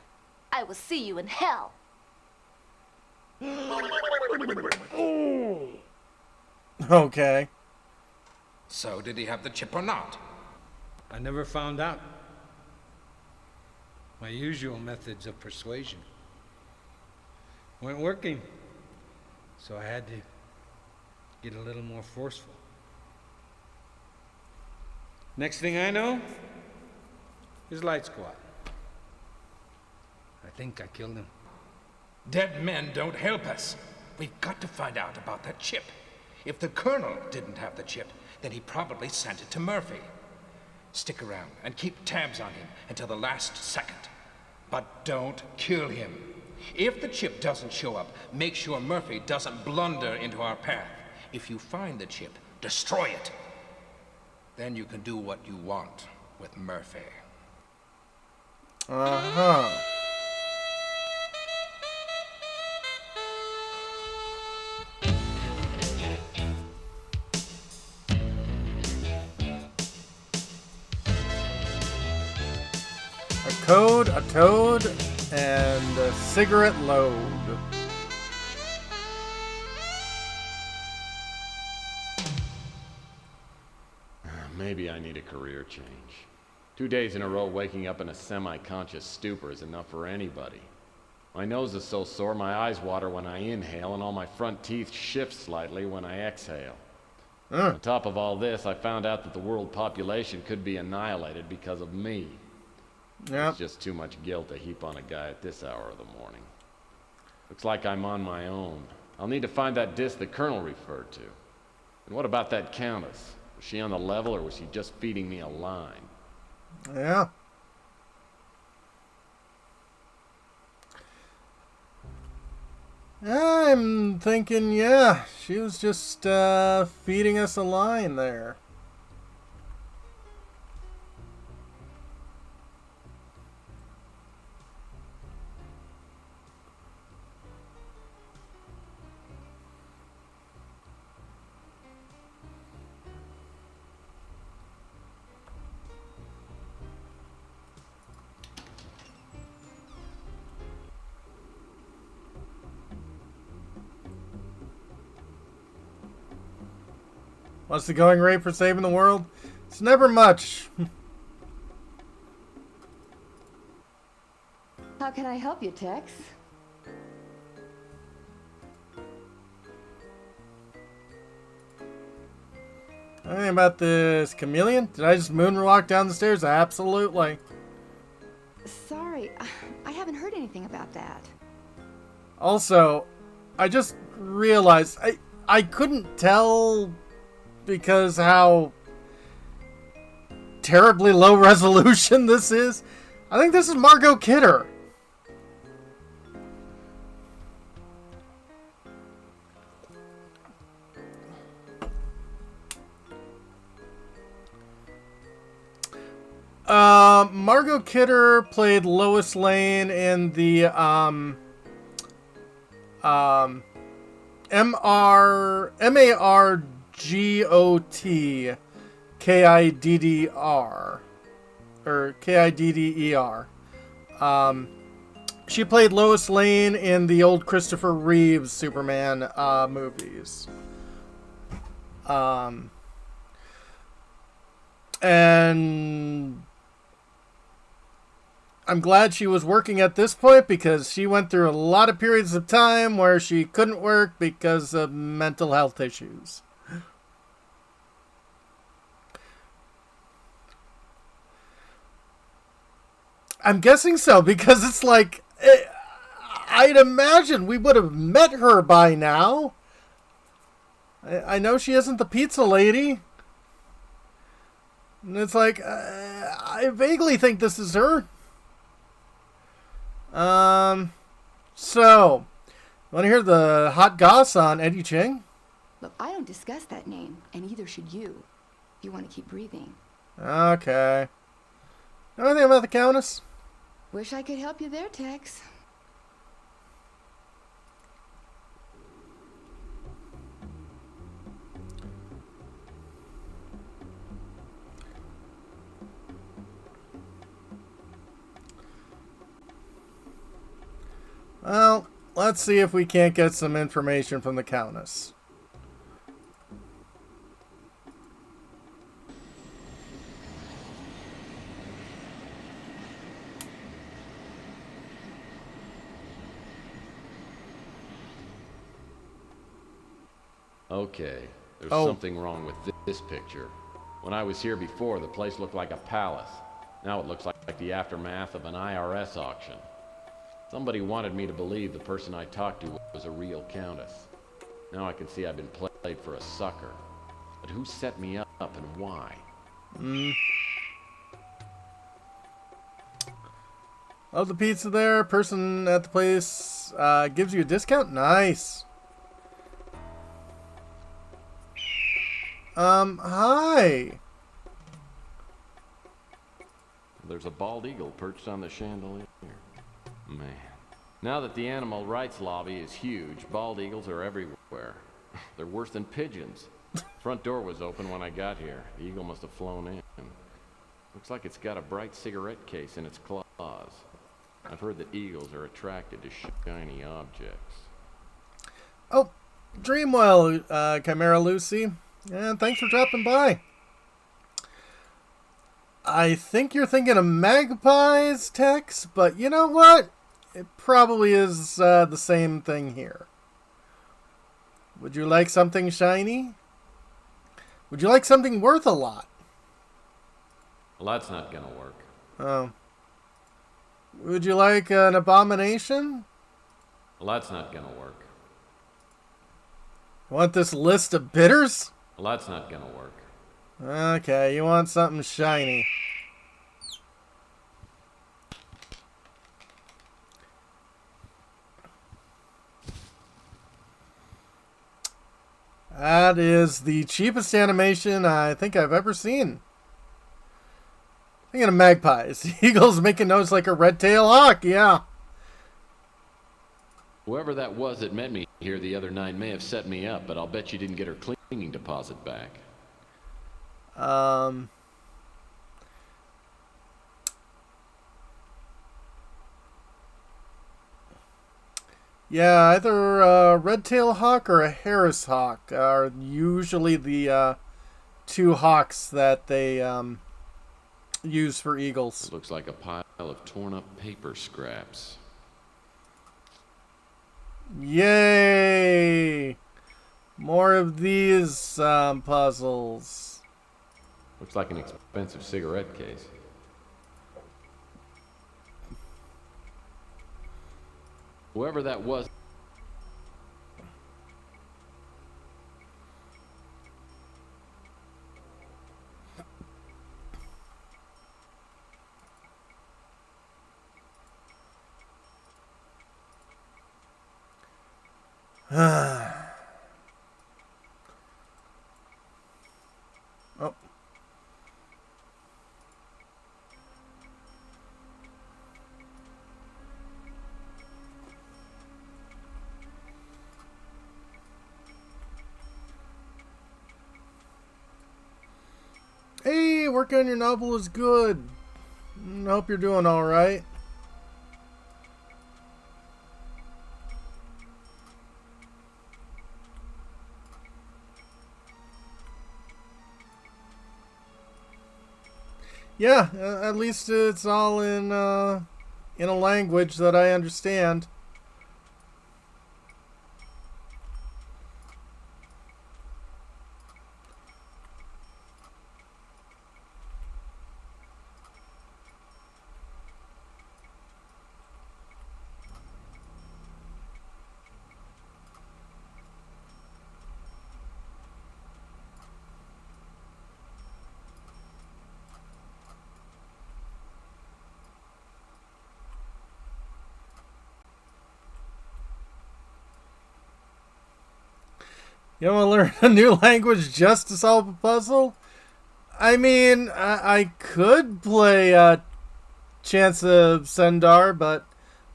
I will see you in hell. Okay. So, did he have the chip or not? I never found out. My usual methods of persuasion weren't working, so I had to get a little more forceful. Next thing I know, his lights go out. I think I killed him. Dead men don't help us. We've got to find out about that chip. If the Colonel didn't have the chip, then he probably sent it to Murphy. Stick around and keep tabs on him until the last second. But don't kill him. If the chip doesn't show up, make sure Murphy doesn't blunder into our path. If you find the chip, destroy it. Then you can do what you want with Murphy. Uh-huh. A code, a toad, and a cigarette load. Maybe I need a career change. 2 days in a row waking up in a semi-conscious stupor is enough for anybody. My nose is so sore my eyes water when I inhale and all my front teeth shift slightly when I exhale. On top of all this, I found out that the world population could be annihilated because of me. Yep. It's just too much guilt to heap on a guy at this hour of the morning. Looks like I'm on my own. I'll need to find that disc the Colonel referred to. And what about that Countess? Was she on the level or was she just feeding me a line? Yeah. I'm thinking, yeah, she was just feeding us a line there. What's the going rate for saving the world? It's never much. How can I help you, Tex? Anything about this chameleon? Did I just moonwalk down the stairs? Absolutely. Sorry, I haven't heard anything about that. Also, I just realized I couldn't tell because how terribly low resolution this is. I think this is Margot Kidder. Margot Kidder played Lois Lane in the Margot Kidder, or Kidder. She played Lois Lane in the old Christopher Reeves Superman movies. And I'm glad she was working at this point because she went through a lot of periods of time where she couldn't work because of mental health issues. I'm guessing so, because it's like, I'd imagine we would have met her by now. I know she isn't the pizza lady. And it's like, I vaguely think this is her. So, want to hear the hot goss on Eddie Ching? Look, I don't discuss that name, and neither should you. If you want to keep breathing. Okay. Know anything about the Countess? Wish I could help you there, Tex. Well, let's see if we can't get some information from the Countess. Okay, there's Oh. something wrong with this picture. When I was here before, the place looked like a palace. Now it looks like the aftermath of an IRS auction. Somebody wanted me to believe the person I talked to was a real countess. Now I can see I've been played for a sucker. But who set me up and why? Love the pizza there. Person at the place gives you a discount. Nice. Hi. There's a bald eagle perched on the chandelier. Man. Now that the animal rights lobby is huge, bald eagles are everywhere. They're worse than pigeons. Front door was open when I got here. The eagle must have flown in. Looks like it's got a bright cigarette case in its claws. I've heard that eagles are attracted to shiny objects. Oh, Dreamwell, Chimera Lucy. And thanks for dropping by. I think you're thinking of magpies, Tex, but you know what? It probably is the same thing here. Would you like something shiny? Would you like something worth a lot? Well, that's not gonna work. Oh. Would you like an abomination? Well, that's not gonna work. Want this list of bidders? Well, that's not gonna work. Okay, you want something shiny. That is the cheapest animation I think I've ever seen. Thinking of magpies. Eagles making noise like a red-tailed hawk, yeah. Whoever that was that met me here the other night may have set me up, but I'll bet you didn't get her cleaning deposit back. Yeah, either a red-tailed hawk or a Harris hawk are usually the two hawks that they use for eagles. It looks like a pile of torn-up paper scraps. Yay! More of these puzzles. Looks like an expensive cigarette case. Whoever that was. Oh. Hey, working on your novel is good. I hope you're doing all right. Yeah, at least it's all in a language that I understand. You don't want to learn a new language just to solve a puzzle? I mean, I could play Chance of Sendar, but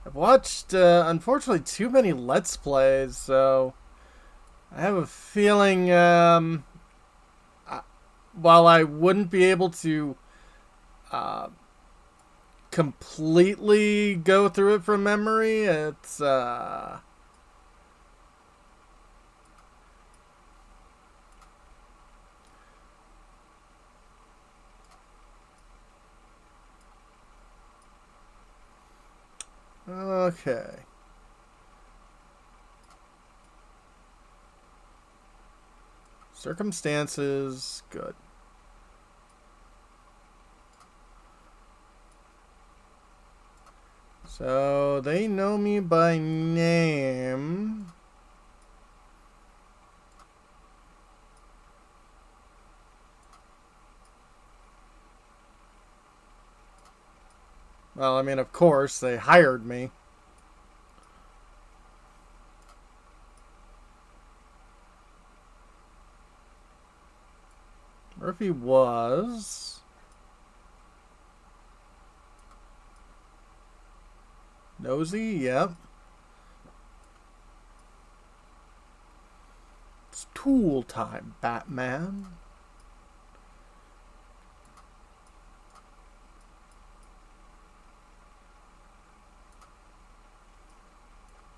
I've watched, unfortunately, too many Let's Plays, so I have a feeling, while I wouldn't be able to completely go through it from memory, it's, okay. Circumstances, good. So, they know me by name. Well, I mean, of course, they hired me. Murphy was... Nosy, yep. It's tool time, Batman.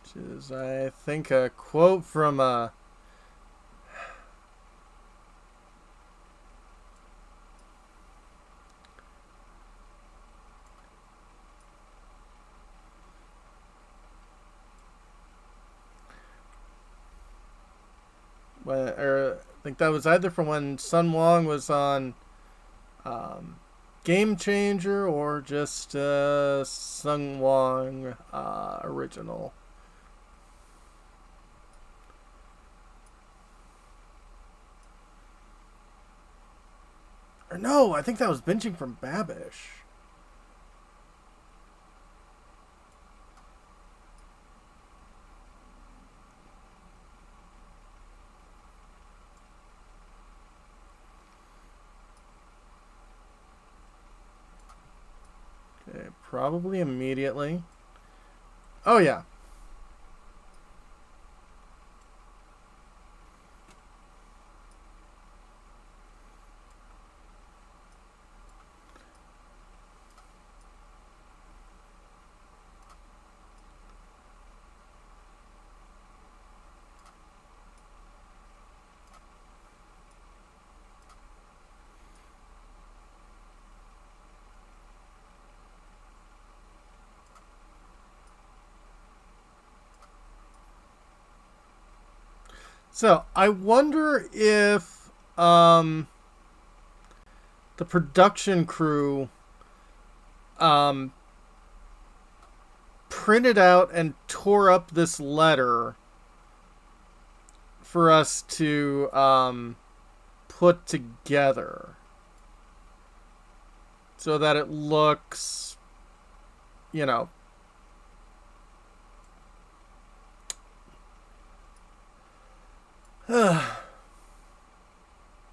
Which is, I think, a quote from a... I think that was either from when Sun Wong was on Game Changer or just Sun Wong original. Or no, I think that was Binging from Babish. Okay, probably immediately. Oh, yeah. So, I wonder if the production crew printed out and tore up this letter for us to put together so that it looks, you know,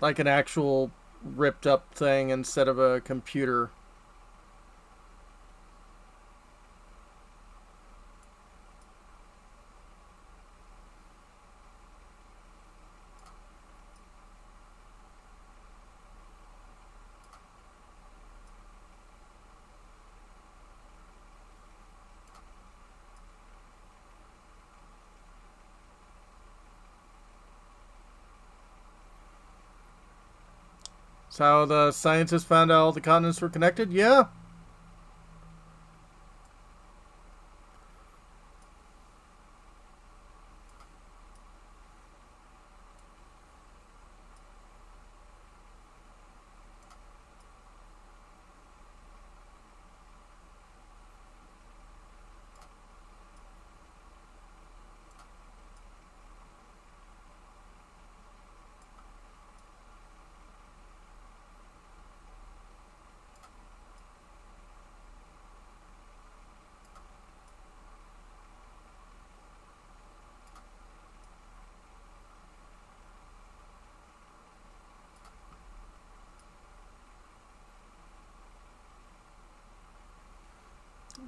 like an actual ripped up thing instead of a computer. So how the scientists found out all the continents were connected? Yeah.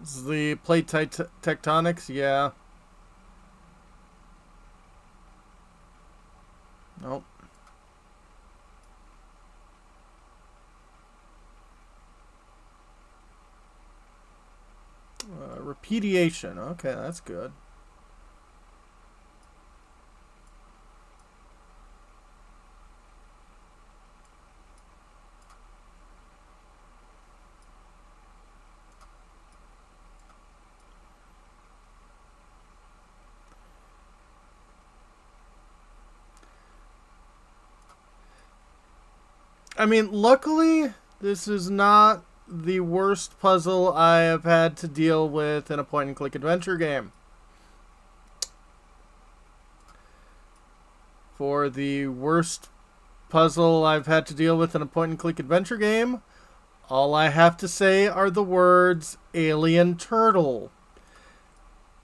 This is the plate tectonics, yeah. Nope. Repudiation. Okay, that's good. I mean, luckily, this is not the worst puzzle I have had to deal with in a point-and-click adventure game. For the worst puzzle I've had to deal with in a point-and-click adventure game, all I have to say are the words alien turtle.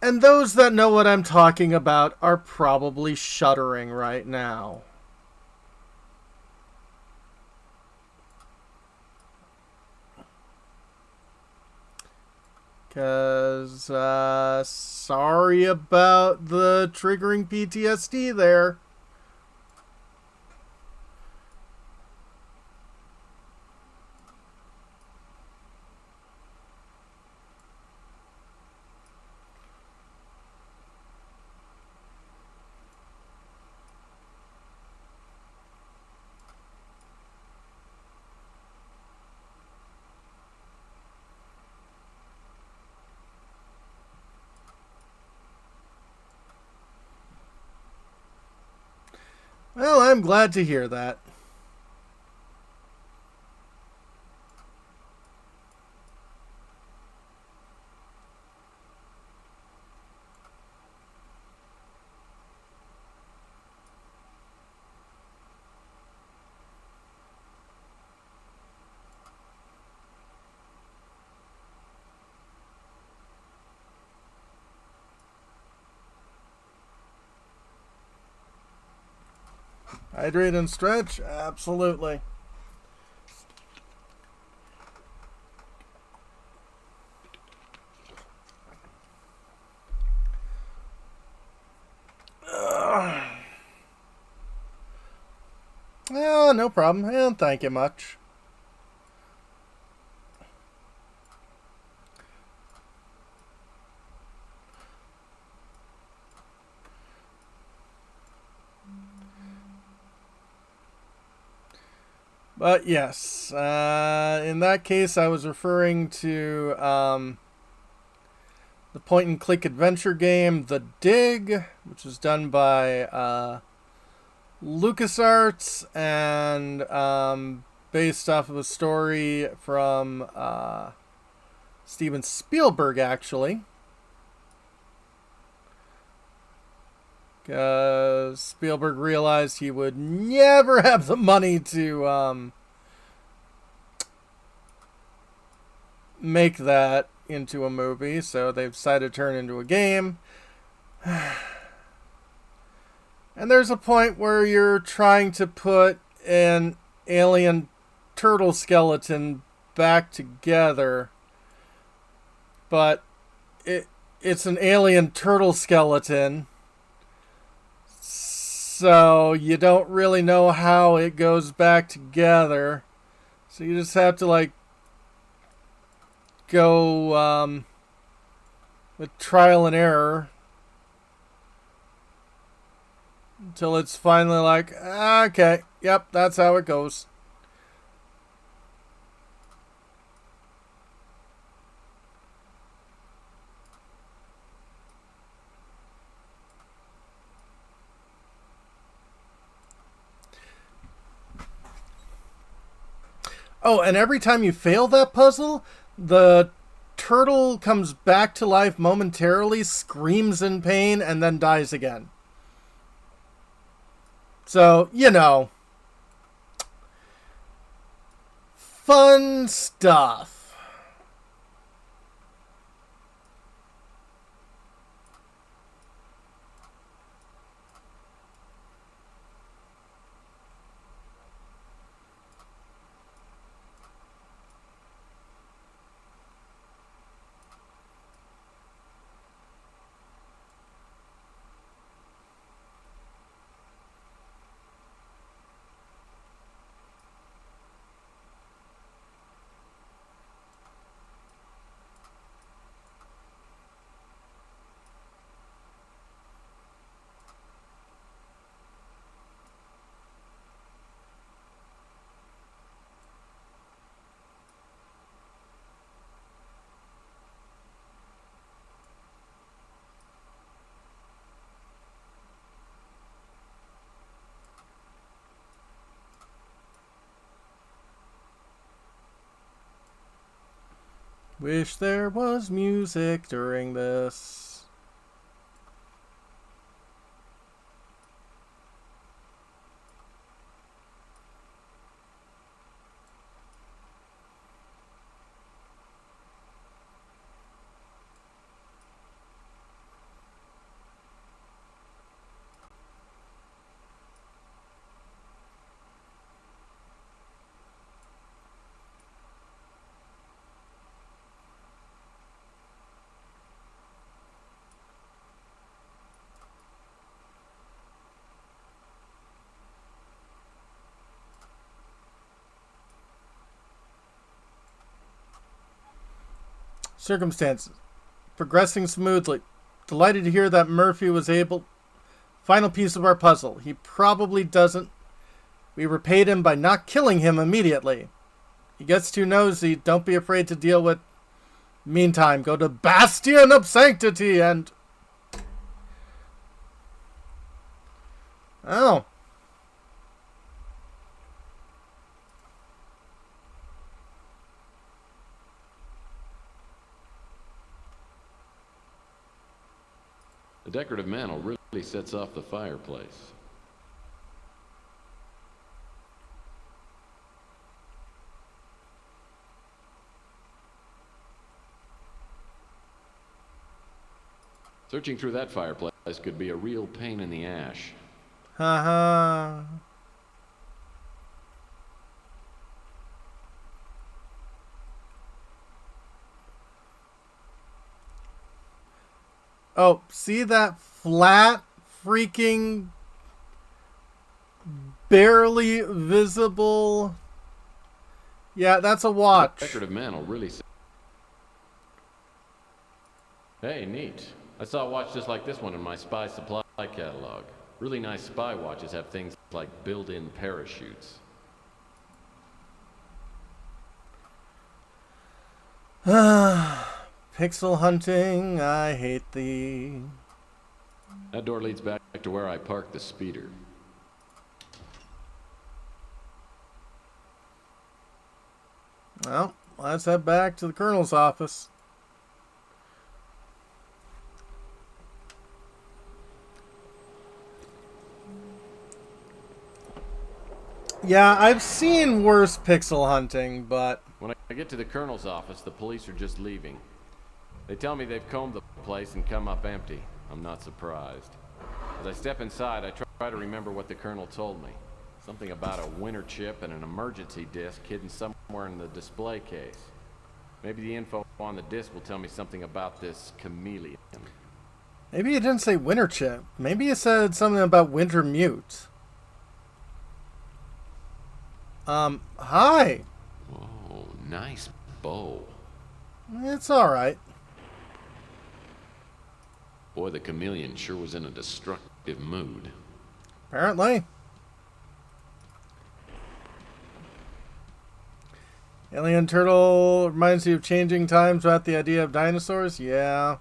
And those that know what I'm talking about are probably shuddering right now. Because, sorry about the triggering PTSD there. Well, I'm glad to hear that. Hydrate and stretch? Absolutely. Yeah, no problem. And thank you much. But yes, in that case, I was referring to the point-and-click adventure game, The Dig, which was done by LucasArts and based off of a story from Steven Spielberg, actually. Because Spielberg realized he would never have the money to make that into a movie, so they decided to turn it into a game. And there's a point where you're trying to put an alien turtle skeleton back together, but it's an alien turtle skeleton, so you don't really know how it goes back together. So you just have to, like, go with trial and error until it's finally like, okay, yep, that's how it goes. Oh, and every time you fail that puzzle, the turtle comes back to life momentarily, screams in pain, and then dies again. So, you know, fun stuff. Wish there was music during this. Circumstances. Progressing smoothly. Delighted to hear that Murphy was able... Final piece of our puzzle. He probably doesn't... We repaid him by not killing him immediately. He gets too nosy. Don't be afraid to deal with... Meantime, go to Bastion of Sanctity and... Oh. The decorative mantle really sets off the fireplace. Searching through that fireplace could be a real pain in the ash. Haha. Oh, see that flat, freaking, barely visible... Yeah, that's a watch. The decorative mantle really... Hey, neat. I saw a watch just like this one in my spy supply catalog. Really nice spy watches have things like built-in parachutes. Pixel hunting, I hate thee. That door leads back to where I parked the speeder. Well, let's head back to the Colonel's office. Yeah, I've seen worse pixel hunting, but... When I get to the Colonel's office, the police are just leaving. They tell me they've combed the place and come up empty. I'm not surprised. As I step inside, I try to remember what the Colonel told me. Something about a winter chip and an emergency disc hidden somewhere in the display case. Maybe the info on the disc will tell me something about this chameleon. Maybe he didn't say winter chip. Maybe he said something about winter mute. Hi. Whoa, nice bow. It's alright. Boy, the chameleon sure was in a destructive mood. Apparently. Alien turtle reminds you of changing times without the idea of dinosaurs? Yeah.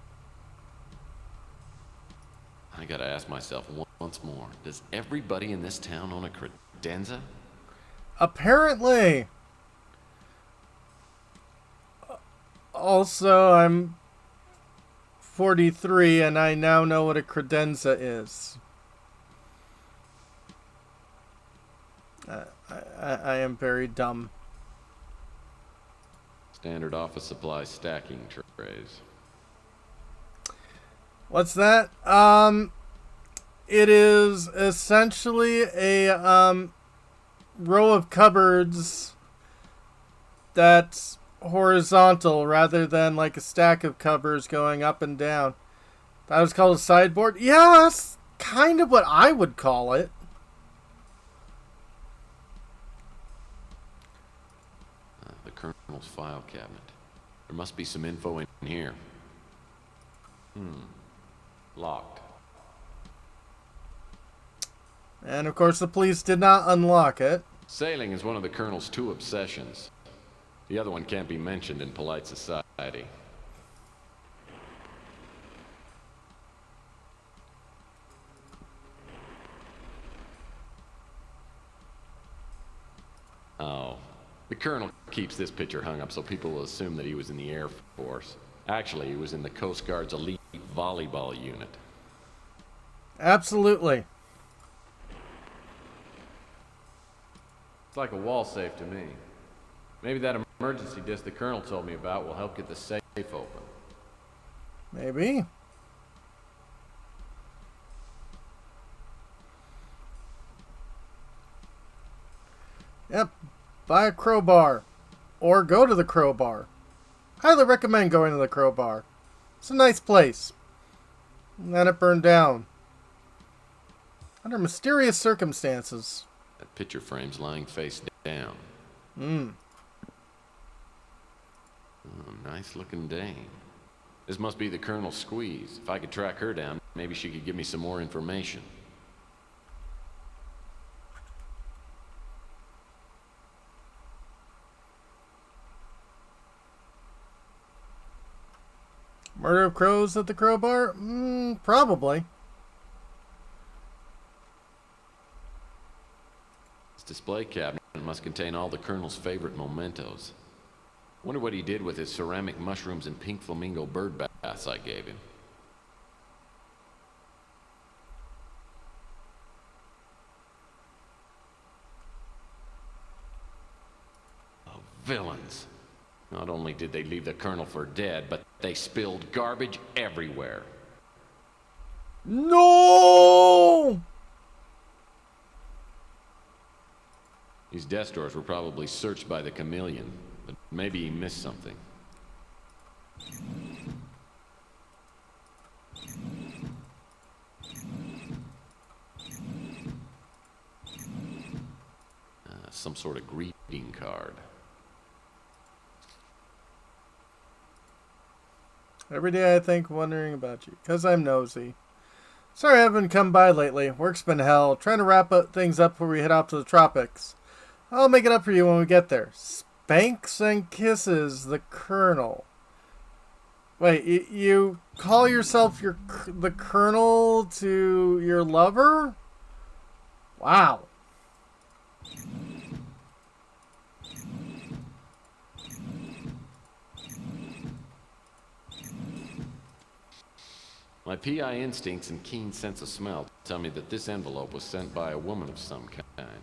I gotta ask myself once more, does everybody in this town own a credenza? Apparently. Also, I'm 43 and I now know what a credenza is. I am very dumb. Standard office supply stacking trays. What's that? It is essentially a row of cupboards that's horizontal rather than like a stack of cupboards going up and down. That was called a sideboard? Yeah, that's kind of what I would call it. The Colonel's file cabinet. There must be some info in here. Locked. And of course the police did not unlock it. Sailing is one of the Colonel's two obsessions. The other one can't be mentioned in polite society. Oh, The colonel keeps this picture hung up so people will assume that he was in the Air Force. Actually, he was in the Coast Guard's elite volleyball unit. Absolutely. It's like a wall safe to me. Maybe that emergency disc the colonel told me about will help get the safe open. Maybe. Yep. Buy a crowbar. Or go to the crowbar. Highly recommend going to the crowbar. It's a nice place. And then it burned down. Under mysterious circumstances. That picture frame's lying face down. Oh, nice looking dame. This must be the Colonel's squeeze. If I could track her down, maybe she could give me some more information. Murder of crows at the crowbar? Probably. This display cabinet must contain all the Colonel's favorite mementos. Wonder what he did with his ceramic mushrooms and pink flamingo bird baths I gave him. Oh, villains. Not only did they leave the Colonel for dead, but they spilled garbage everywhere. No! These desk drawers were probably searched by the chameleon, but maybe he missed something. Some sort of greeting card. Every day I think wondering about you, 'cause I'm nosy. Sorry I haven't come by lately. Work's been hell. Trying to wrap things up before we head off to the tropics. I'll make it up for you when we get there. Spanks and kisses, the Colonel. Wait, you call yourself the Colonel to your lover? Wow. My PI instincts and keen sense of smell tell me that this envelope was sent by a woman of some kind.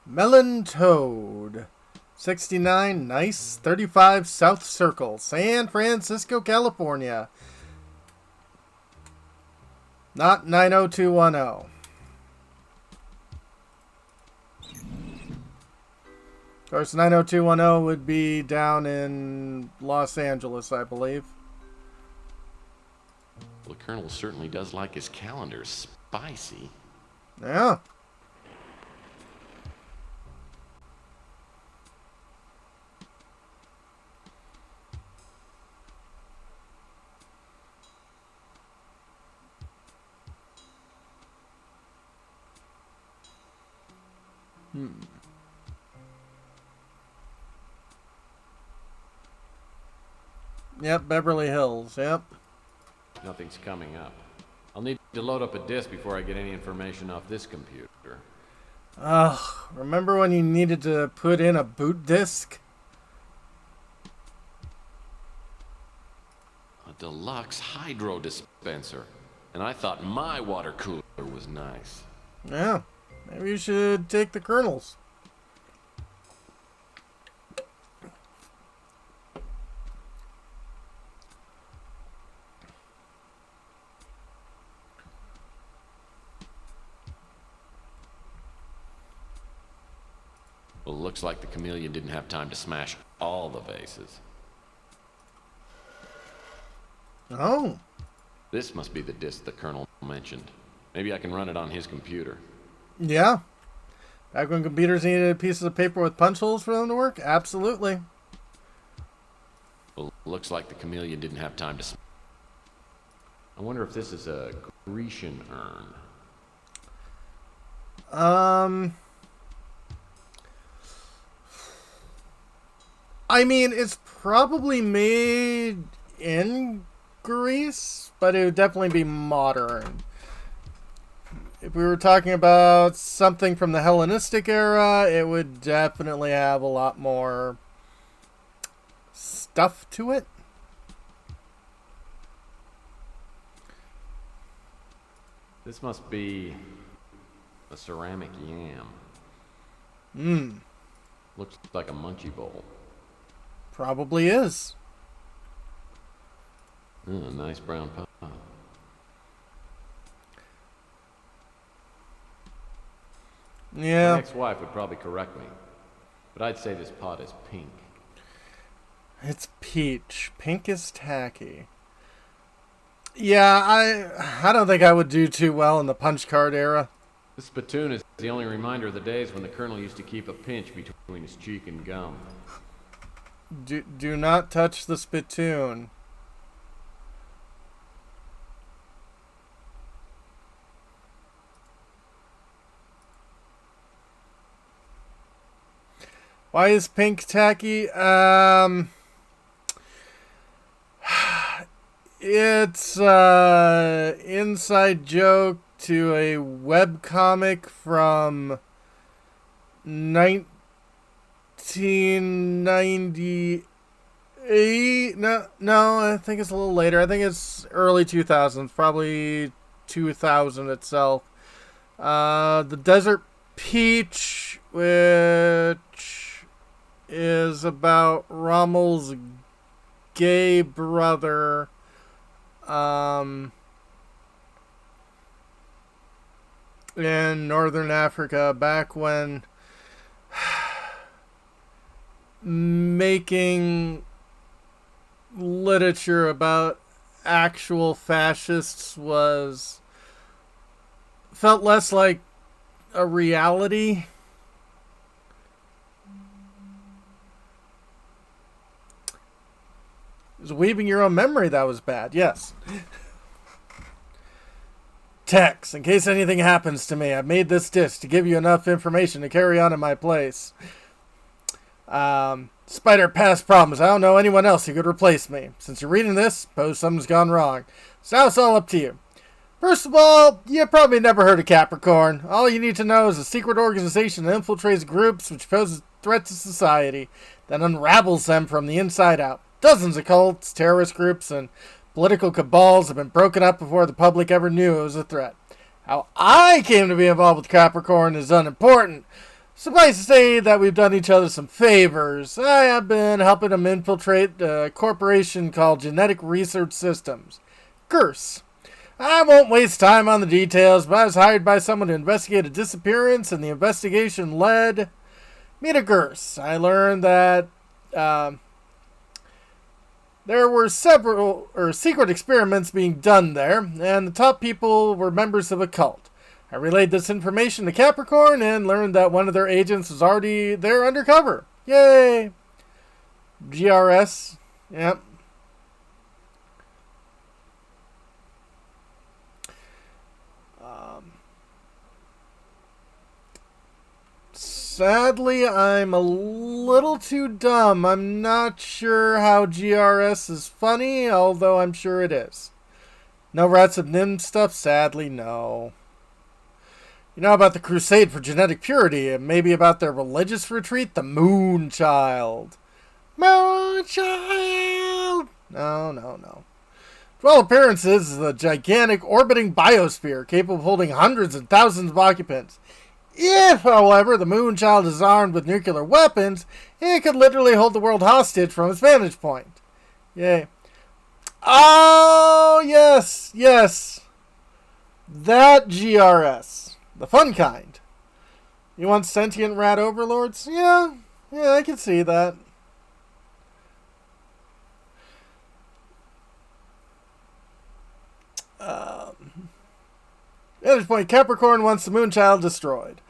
Melon Toad. 69 Nice 35 South Circle, San Francisco, California. Not 90210. Of course, 90210 would be down in Los Angeles, I believe. Well, the Colonel certainly does like his calendar spicy. Yeah. Yep, Beverly Hills, yep. Nothing's coming up. I'll need to load up a disk before I get any information off this computer. Ugh, remember when you needed to put in a boot disk? A deluxe hydro dispenser. And I thought my water cooler was nice. Yeah, maybe you should take the Colonel's. Well, it looks like the chameleon didn't have time to smash all the vases. Oh. This must be the disc the Colonel mentioned. Maybe I can run it on his computer. Yeah. Back when computers needed pieces of paper with punch holes for them to work? Absolutely. Well, it looks like the chameleon didn't have time to... I wonder if this is a Grecian urn. I mean, it's probably made in Greece, but it would definitely be modern. if we were talking about something from the Hellenistic era, it would definitely have a lot more stuff to it. This must be a ceramic yam. Looks like a munchie bowl. Probably is. Nice brown pot. Yeah. My ex-wife would probably correct me, but I'd say this pot is pink. It's peach. Pink is tacky. Yeah, I don't think I would do too well in the punch card era. This spittoon is the only reminder of the days when the Colonel used to keep a pinch between his cheek and gum. Do not touch the spittoon. Why is pink tacky? It's inside joke to a webcomic from 1998. No, I think it's a little later. I think it's early 2000s, probably 2000 itself. The Desert Peach, which is about Rommel's gay brother. In Northern Africa, back when making literature about actual fascists felt less like a reality. It was weaving your own memory that was bad, yes. Tex, in case anything happens to me, I've made this disc to give you enough information to carry on in my place. Despite our past problems, I don't know anyone else who could replace me. Since you're reading this, suppose something's gone wrong. So now it's all up to you. First of all, you probably never heard of Capricorn. All you need to know is a secret organization that infiltrates groups which pose a threat to society, that unravels them from the inside out. Dozens of cults, terrorist groups, and political cabals have been broken up before the public ever knew it was a threat. How I came to be involved with Capricorn is unimportant. Suffice to say that we've done each other some favors. I have been helping them infiltrate a corporation called Genetic Research Systems, GERS. I won't waste time on the details, but I was hired by someone to investigate a disappearance, and the investigation led me to GERS. I learned that there were several secret experiments being done there, and the top people were members of a cult. I relayed this information to Capricorn and learned that one of their agents was already there undercover. Yay! GRS. Yep. Sadly, I'm a little too dumb. I'm not sure how GRS is funny, although I'm sure it is. No Rats of Nim stuff? Sadly, no. You know about the Crusade for Genetic Purity, and maybe about their religious retreat, the Moonchild. Moonchild! No. To all appearances, is a gigantic orbiting biosphere capable of holding hundreds and thousands of occupants. If, however, the Moonchild is armed with nuclear weapons, it could literally hold the world hostage from its vantage point. Yay. Oh, yes. That GRS. The fun kind. You want sentient rat overlords? Yeah, I can see that. At this point, Capricorn wants the Moonchild destroyed.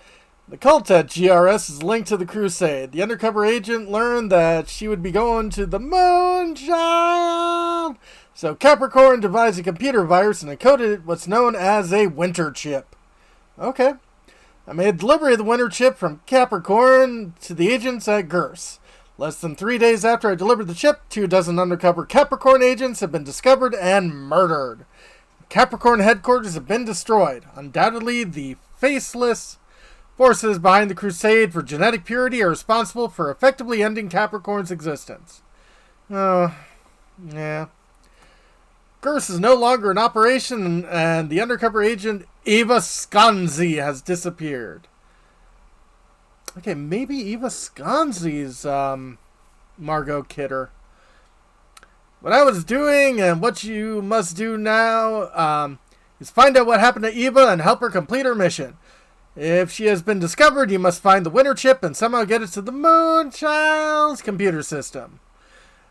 The cult at GRS is linked to the Crusade. The undercover agent learned that she would be going to the Moonchild. So Capricorn devised a computer virus and encoded what's known as a winter chip. Okay. I made delivery of the winter chip from Capricorn to the agents at GERS. Less than 3 days after I delivered the chip, 24 undercover Capricorn agents have been discovered and murdered. Capricorn headquarters have been destroyed. Undoubtedly, the faceless forces behind the crusade for genetic purity are responsible for effectively ending Capricorn's existence. Oh, yeah. Gurs is no longer in operation, and the undercover agent Eva Scanzi has disappeared. Okay, maybe Eva Scanzi's Margot Kidder. What I was doing and what you must do now is find out what happened to Eva and help her complete her mission. If she has been discovered, you must find the winter chip and somehow get it to the Moonchild's computer system.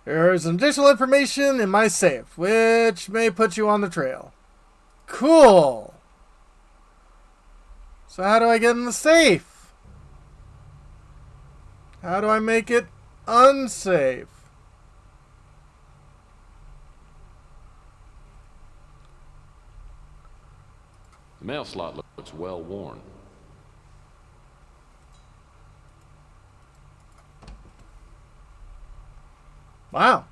There's additional information in my safe, which may put you on the trail. Cool. So how do I get in the safe? How do I make it unsafe? The mail slot looks well worn. Wow.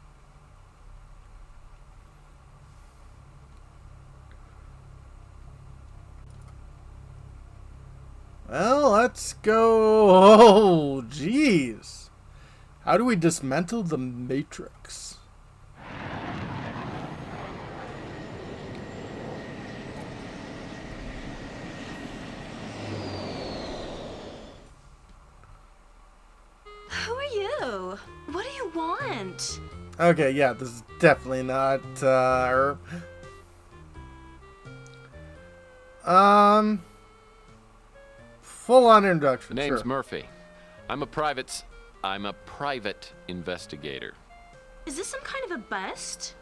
Well, let's go. Oh, jeez. How do we dismantle the Matrix? Who are you? What do you want? Okay, yeah, this is definitely not her. Full-on introduction. The name's sure. Murphy. I'm a private investigator. Is this some kind of a bust?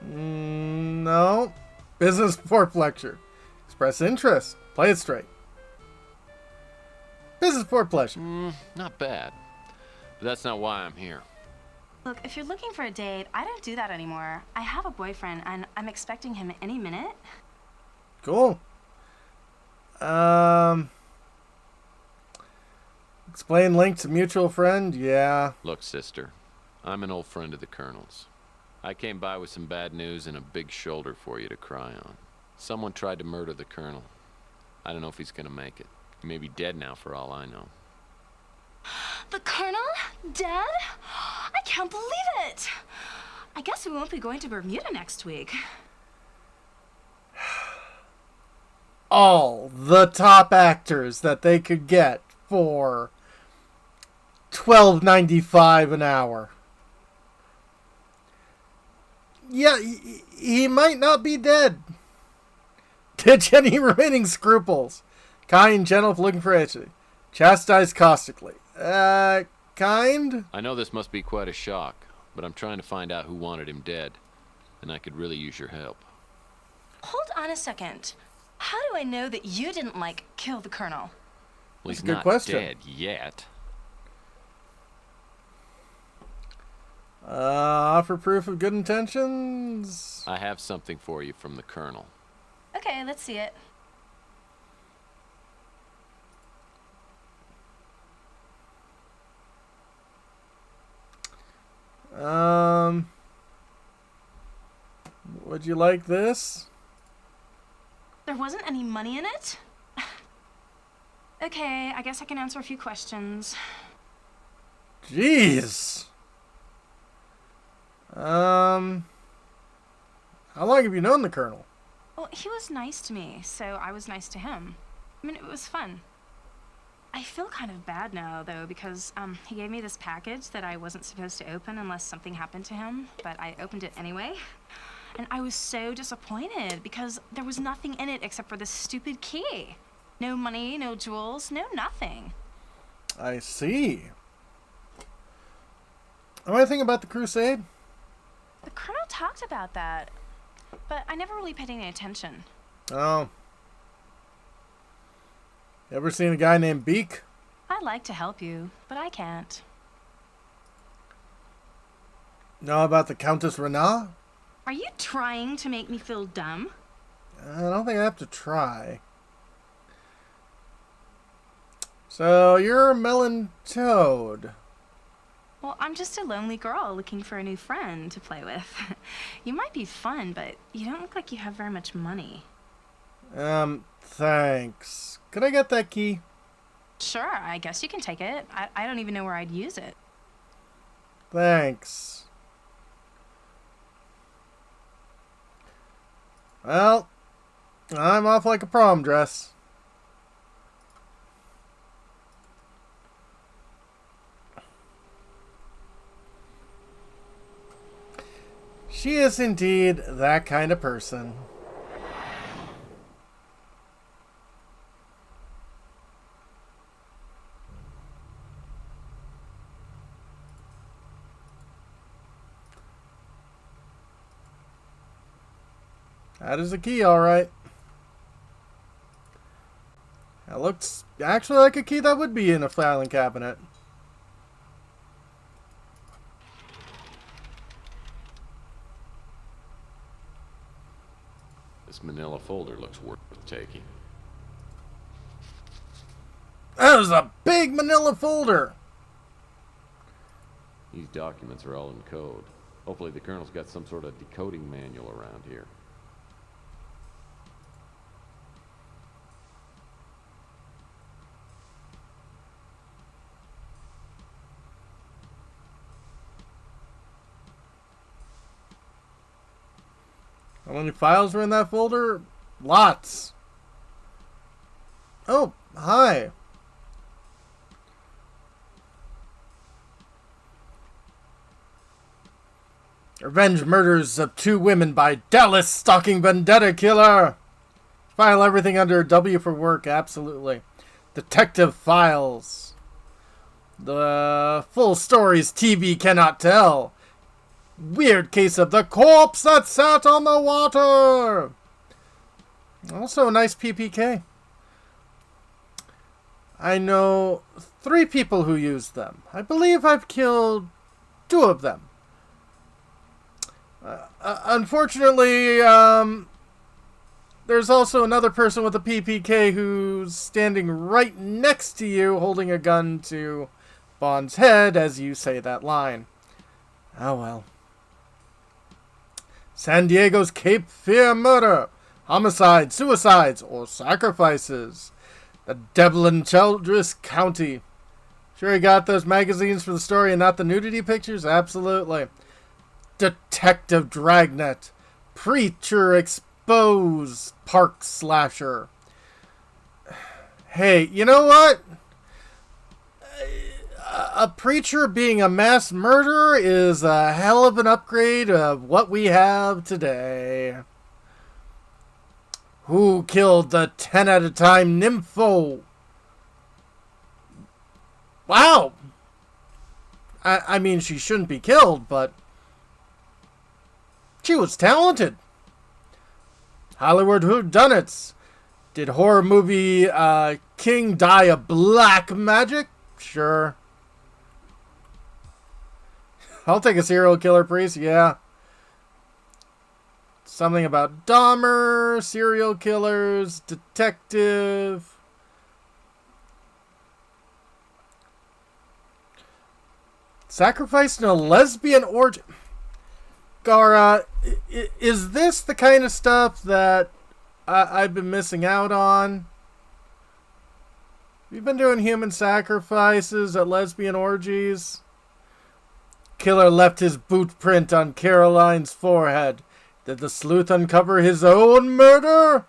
No. Business fourth lecture. Express interest. Play it straight. Business for pleasure. Not bad. But that's not why I'm here. Look, if you're looking for a date, I don't do that anymore. I have a boyfriend, and I'm expecting him any minute. Cool. Explain link to mutual friend? Yeah. Look, sister, I'm an old friend of the Colonel's. I came by with some bad news and a big shoulder for you to cry on. Someone tried to murder the Colonel. I don't know if he's gonna make it. He may be dead now for all I know. The Colonel? Dead? I can't believe it! I guess we won't be going to Bermuda next week. All the top actors that they could get for $12.95 an hour. Yeah, he might not be dead. Ditch any remaining scruples. Kind, gentle, looking for answer. Chastise caustically. Kind? I know this must be quite a shock, but I'm trying to find out who wanted him dead, and I could really use your help. Hold on a second. How do I know that you didn't, kill the Colonel? Well, he's That's a good not question. dead yet. Offer proof of good intentions? I have something for you from the Colonel. Okay, let's see it. Would you like this? There wasn't any money in it? Okay, I guess I can answer a few questions. Jeez. How long have you known the Colonel? Well, he was nice to me, so I was nice to him. I mean, it was fun. I feel kind of bad now, though, because he gave me this package that I wasn't supposed to open unless something happened to him, but I opened it anyway. And I was so disappointed because there was nothing in it except for this stupid key. No money, no jewels, no nothing. I see. Know anything about the Crusade? The Colonel talked about that, but I never really paid any attention. Oh. Ever seen a guy named Beak? I'd like to help you, but I can't. Know about the Countess Renat? Are you trying to make me feel dumb? I don't think I have to try. So, you're Melon Toad. Well, I'm just a lonely girl looking for a new friend to play with. You might be fun, but you don't look like you have very much money. Thanks. Could I get that key? Sure, I guess you can take it. I don't even know where I'd use it. Thanks. Well, I'm off like a prom dress. She is indeed that kind of person. That is a key, alright. That looks actually like a key that would be in a filing cabinet. This manila folder looks worth taking. That was a big manila folder! These documents are all in code. Hopefully the Colonel's got some sort of decoding manual around here. How many files were in that folder? Lots. Oh, hi. Revenge murders of 2 women by Dallas stalking vendetta killer. File everything under W for work, absolutely. Detective files. The full stories TV cannot tell. Weird case of the corpse that sat on the water. Also a nice PPK. I know 3 people who use them. I believe I've killed 2 of them. Unfortunately, there's also another person with a PPK who's standing right next to you holding a gun to Bond's head as you say that line. Oh well. San Diego's Cape Fear murder, homicide, suicides, or sacrifices. The Devlin Childress County. Sure you got those magazines for the story and not the nudity pictures? Absolutely. Detective Dragnet. Preacher exposed park slasher. Hey, you know what? A preacher being a mass murderer is a hell of an upgrade of what we have today. Who killed the 10 at a time nympho? Wow! I mean, she shouldn't be killed, but she was talented. Hollywood whodunits. Did horror movie King die of black magic? Sure. I'll take a serial killer priest, yeah. Something about Dahmer, serial killers, detective. Sacrifice in a lesbian orgy. Gara, is this the kind of stuff that I've been missing out on? You've been doing human sacrifices at lesbian orgies. Killer left his boot print on Caroline's forehead. Did the sleuth uncover his own murder?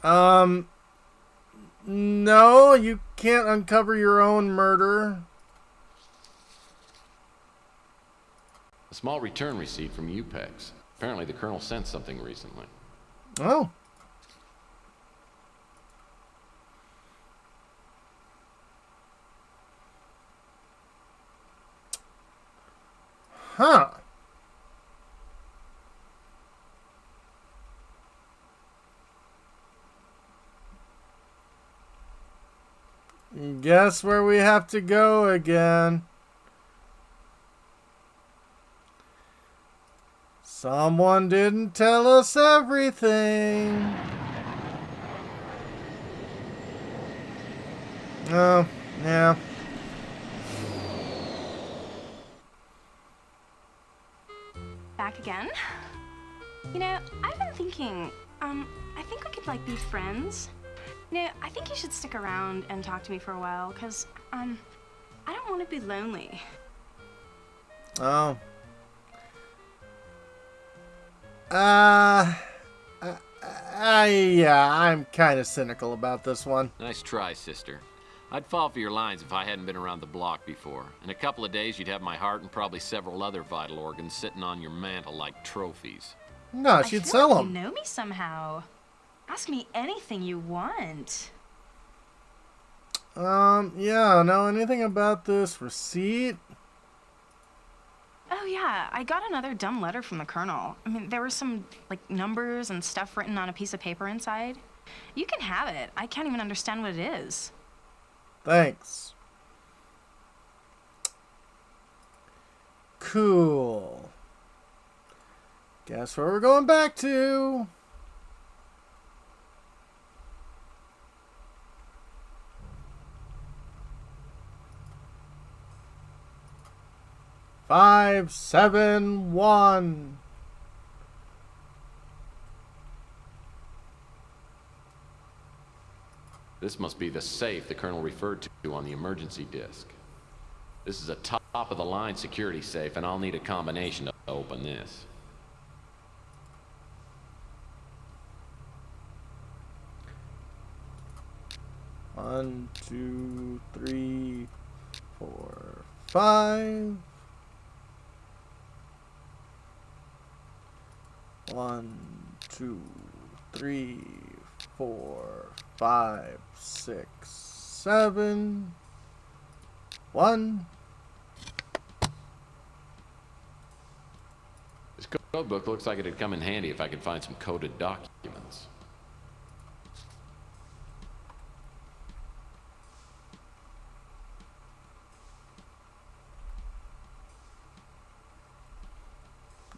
No, you can't uncover your own murder. A small return receipt from UPEX. Apparently the Colonel sent something recently. Oh. Huh. Guess where we have to go again. Someone didn't tell us everything. Oh, yeah. again. You know, I've been thinking, I think we could, like, be friends. You know, I think you should stick around and talk to me for a while, because, I don't want to be lonely. Oh. Yeah, I'm kind of cynical about this one. Nice try, sister. I'd fall for your lines if I hadn't been around the block before. In a couple of days, you'd have my heart and probably several other vital organs sitting on your mantle like trophies. No, she'd sell them. You know me somehow. Ask me anything you want. Yeah, know anything about this receipt? Oh, yeah, I got another dumb letter from the Colonel. I mean, there were some, like, numbers and stuff written on a piece of paper inside. You can have it. I can't even understand what it is. Thanks. Cool. Guess where we're going back to? Five, 7, 1. This must be the safe the Colonel referred to on the emergency disc. This is a top-of-the-line security safe, and I'll need a combination to open this. One, 2, 3, 4, 5. 1, 2, 3, 4, 5, 6, 7. 1. This code book looks like it'd come in handy if I could find some coded documents.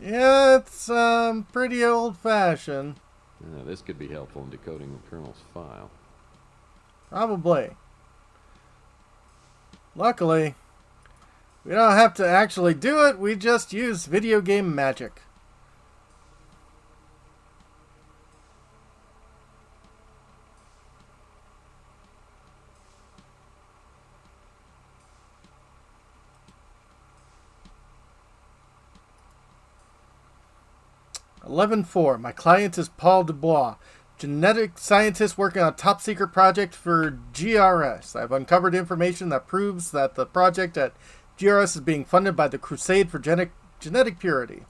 Yeah, it's pretty old-fashioned. Yeah, this could be helpful in decoding the Colonel's file. Probably. Luckily, we don't have to actually do it, we just use video game magic. (11.4) My client is Paul Dubois, genetic scientist working on a top-secret project for GRS. I've uncovered information that proves that the project at GRS is being funded by the Crusade for Genetic Purity.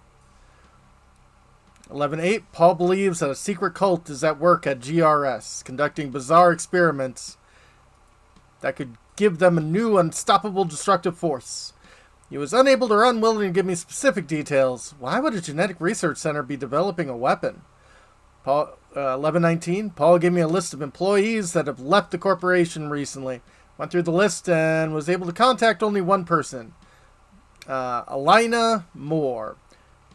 11.8 Paul believes that a secret cult is at work at GRS, conducting bizarre experiments that could give them a new unstoppable destructive force. He was unable or unwilling to give me specific details. Why would a genetic research center be developing a weapon? 11.19 Paul gave me a list of employees that have left the corporation recently. Went through the list and was able to contact only one person. Alina Moore,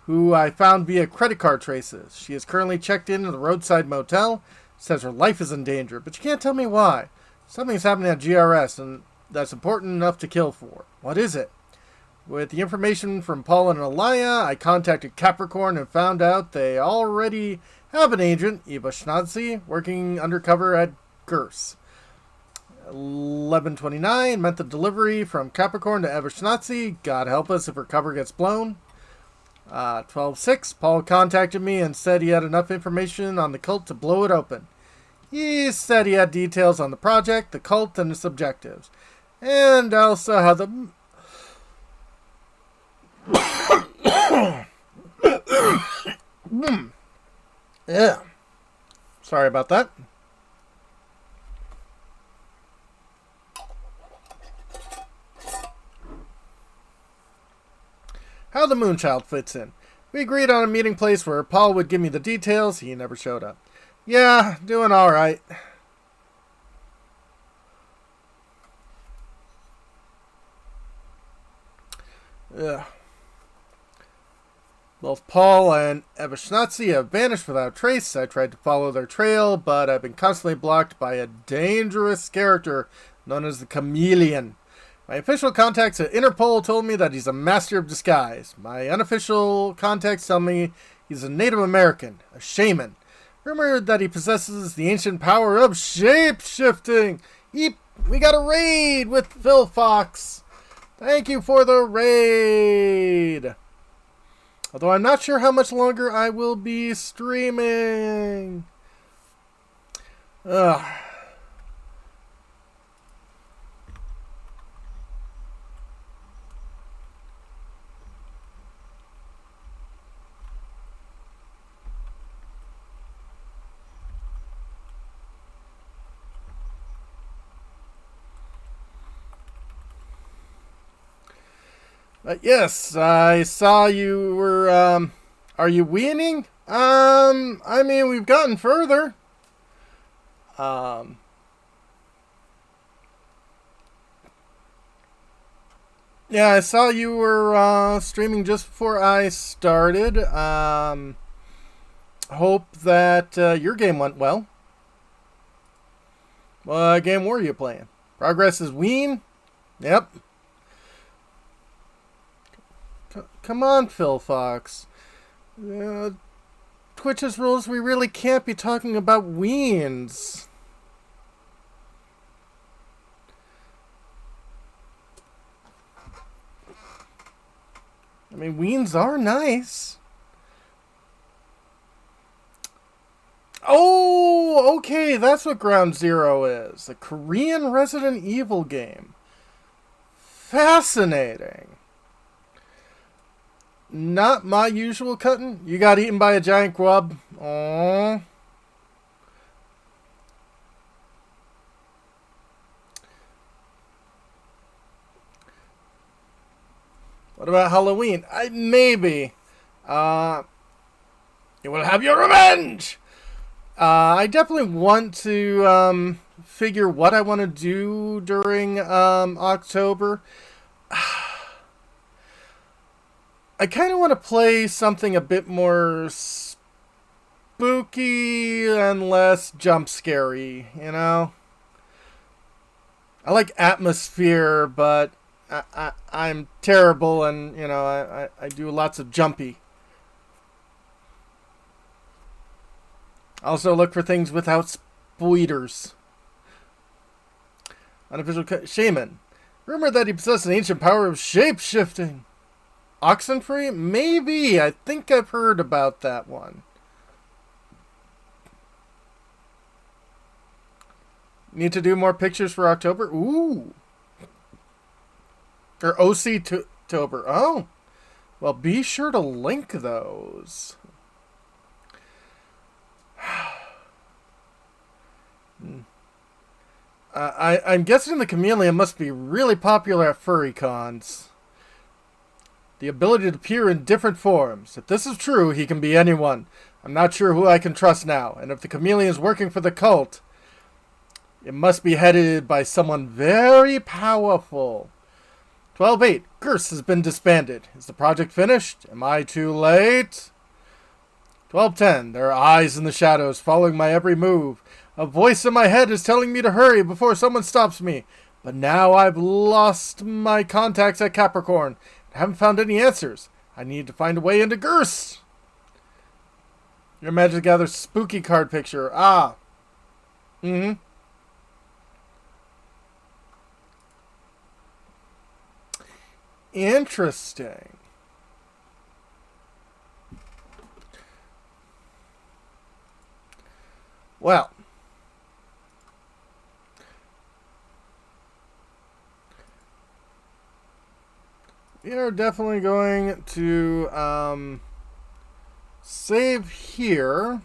who I found via credit card traces. She is currently checked into the roadside motel. Says her life is in danger, but she can't tell me why. Something's happening at GRS, and that's important enough to kill for. What is it? With the information from Paul and Alaya, I contacted Capricorn and found out they already have an agent, Eva Schnatzi, working undercover at GERS. 11.29 meant the delivery from Capricorn to Eva Schnatzi. God help us if her cover gets blown. 12.6 Paul contacted me and said he had enough information on the cult to blow it open. He said he had details on the project, the cult, and its objectives. And also how the... Yeah. Sorry about that. How the Moonchild fits in. We agreed on a meeting place where Paul would give me the details. He never showed up. Yeah, doing alright. Ugh. Both Paul and Evashnatzi have vanished without trace. I tried to follow their trail, but I've been constantly blocked by a dangerous character known as the Chameleon. My official contacts at Interpol told me that he's a master of disguise. My unofficial contacts tell me he's a Native American, a shaman. Rumored that he possesses the ancient power of shape-shifting. We got a raid with Phil Fox. Thank you for the raid. Although I'm not sure how much longer I will be streaming. Ugh. Yes, I saw you were, are you weaning? I mean, we've gotten further. Yeah, I saw you were, streaming just before I started. Hope that, your game went well. What game were you playing? Progress is Ween? Yep. Come on, Phil Fox. Twitch's rules, we really can't be talking about weens. I mean, weens are nice. Oh, okay, that's what Ground Zero is. A Korean Resident Evil game. Fascinating. Not my usual cutting. You got eaten by a giant grub. Aww. What about Halloween? Maybe. You will have your revenge! I definitely want to figure what I want to do during October. I kind of want to play something a bit more spooky and less jump scary, you know? I like atmosphere, but I'm terrible and, you know, I do lots of jumpy. Also look for things without spoilers. Unofficial shaman. Rumor that he possesses an ancient power of shape-shifting. Oxenfree? Maybe. I think I've heard about that one. Need to do more pictures for October? Ooh. Or OC-tober. Oh. Well, be sure to link those. I'm guessing the chameleon must be really popular at furry cons. The ability to appear in different forms. If this is true, he can be anyone. I'm not sure who I can trust now. And if the chameleon is working for the cult, it must be headed by someone very powerful. 12-8. Curse has been disbanded. Is the project finished? Am I too late? 12-10. There are eyes in the shadows following my every move. A voice in my head is telling me to hurry before someone stops me. But now I've lost my contacts at Capricorn. I haven't found any answers. I need to find a way into Gerst. Your Magic Gather spooky card picture. Ah. Mm-hmm. Interesting. Well. We are definitely going to save here.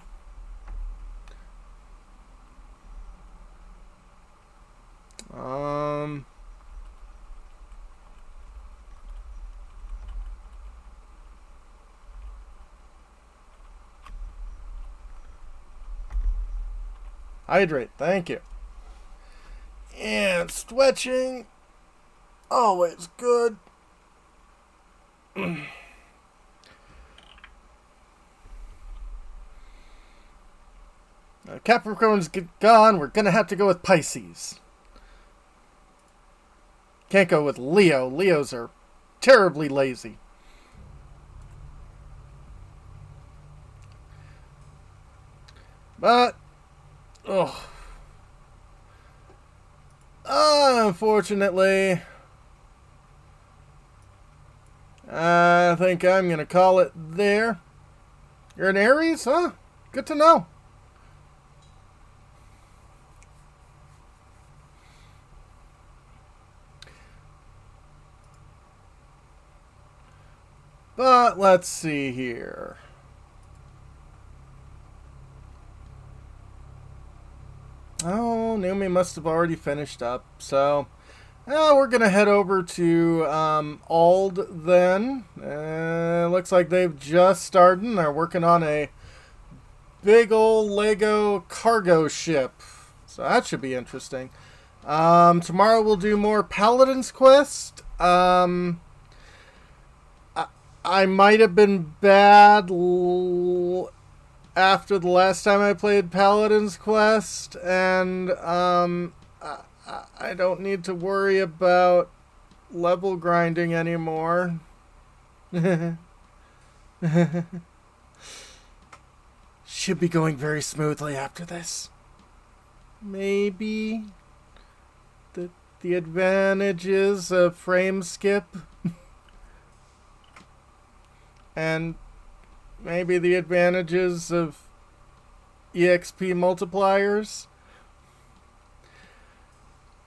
Hydrate, thank you. And stretching, always good. Capricorn's gone. We're gonna have to go with Pisces. Can't go with Leo. Leos are terribly lazy. But, oh. Unfortunately, I think I'm going to call it there. You're an Aries, huh? Good to know. But let's see here. Oh, Naomi must have already finished up. So, we're going to head over to Ald then. Looks like they've just started. They're working on a big old Lego cargo ship. So that should be interesting. Tomorrow we'll do more Paladin's Quest. I might have been bad after the last time I played Paladin's Quest, and I don't need to worry about level grinding anymore. Should be going very smoothly after this. Maybe the advantages of frame skip and maybe the advantages of EXP multipliers.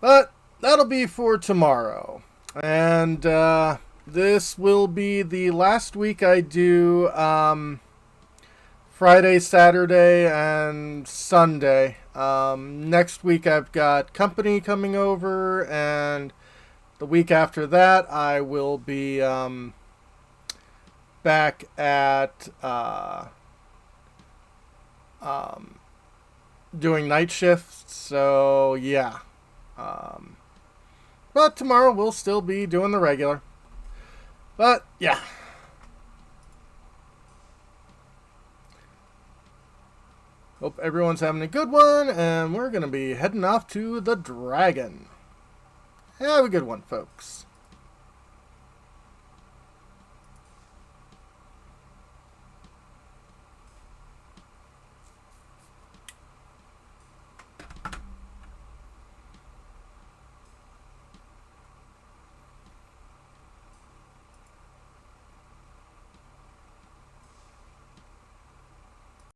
But that'll be for tomorrow. And this will be the last week I do Friday, Saturday, and Sunday. Next week I've got company coming over, and the week after that I will be back at doing night shifts, so yeah. But tomorrow we'll still be doing the regular. But yeah. Hope everyone's having a good one, and we're going to be heading off to the Dragon. Have a good one, folks.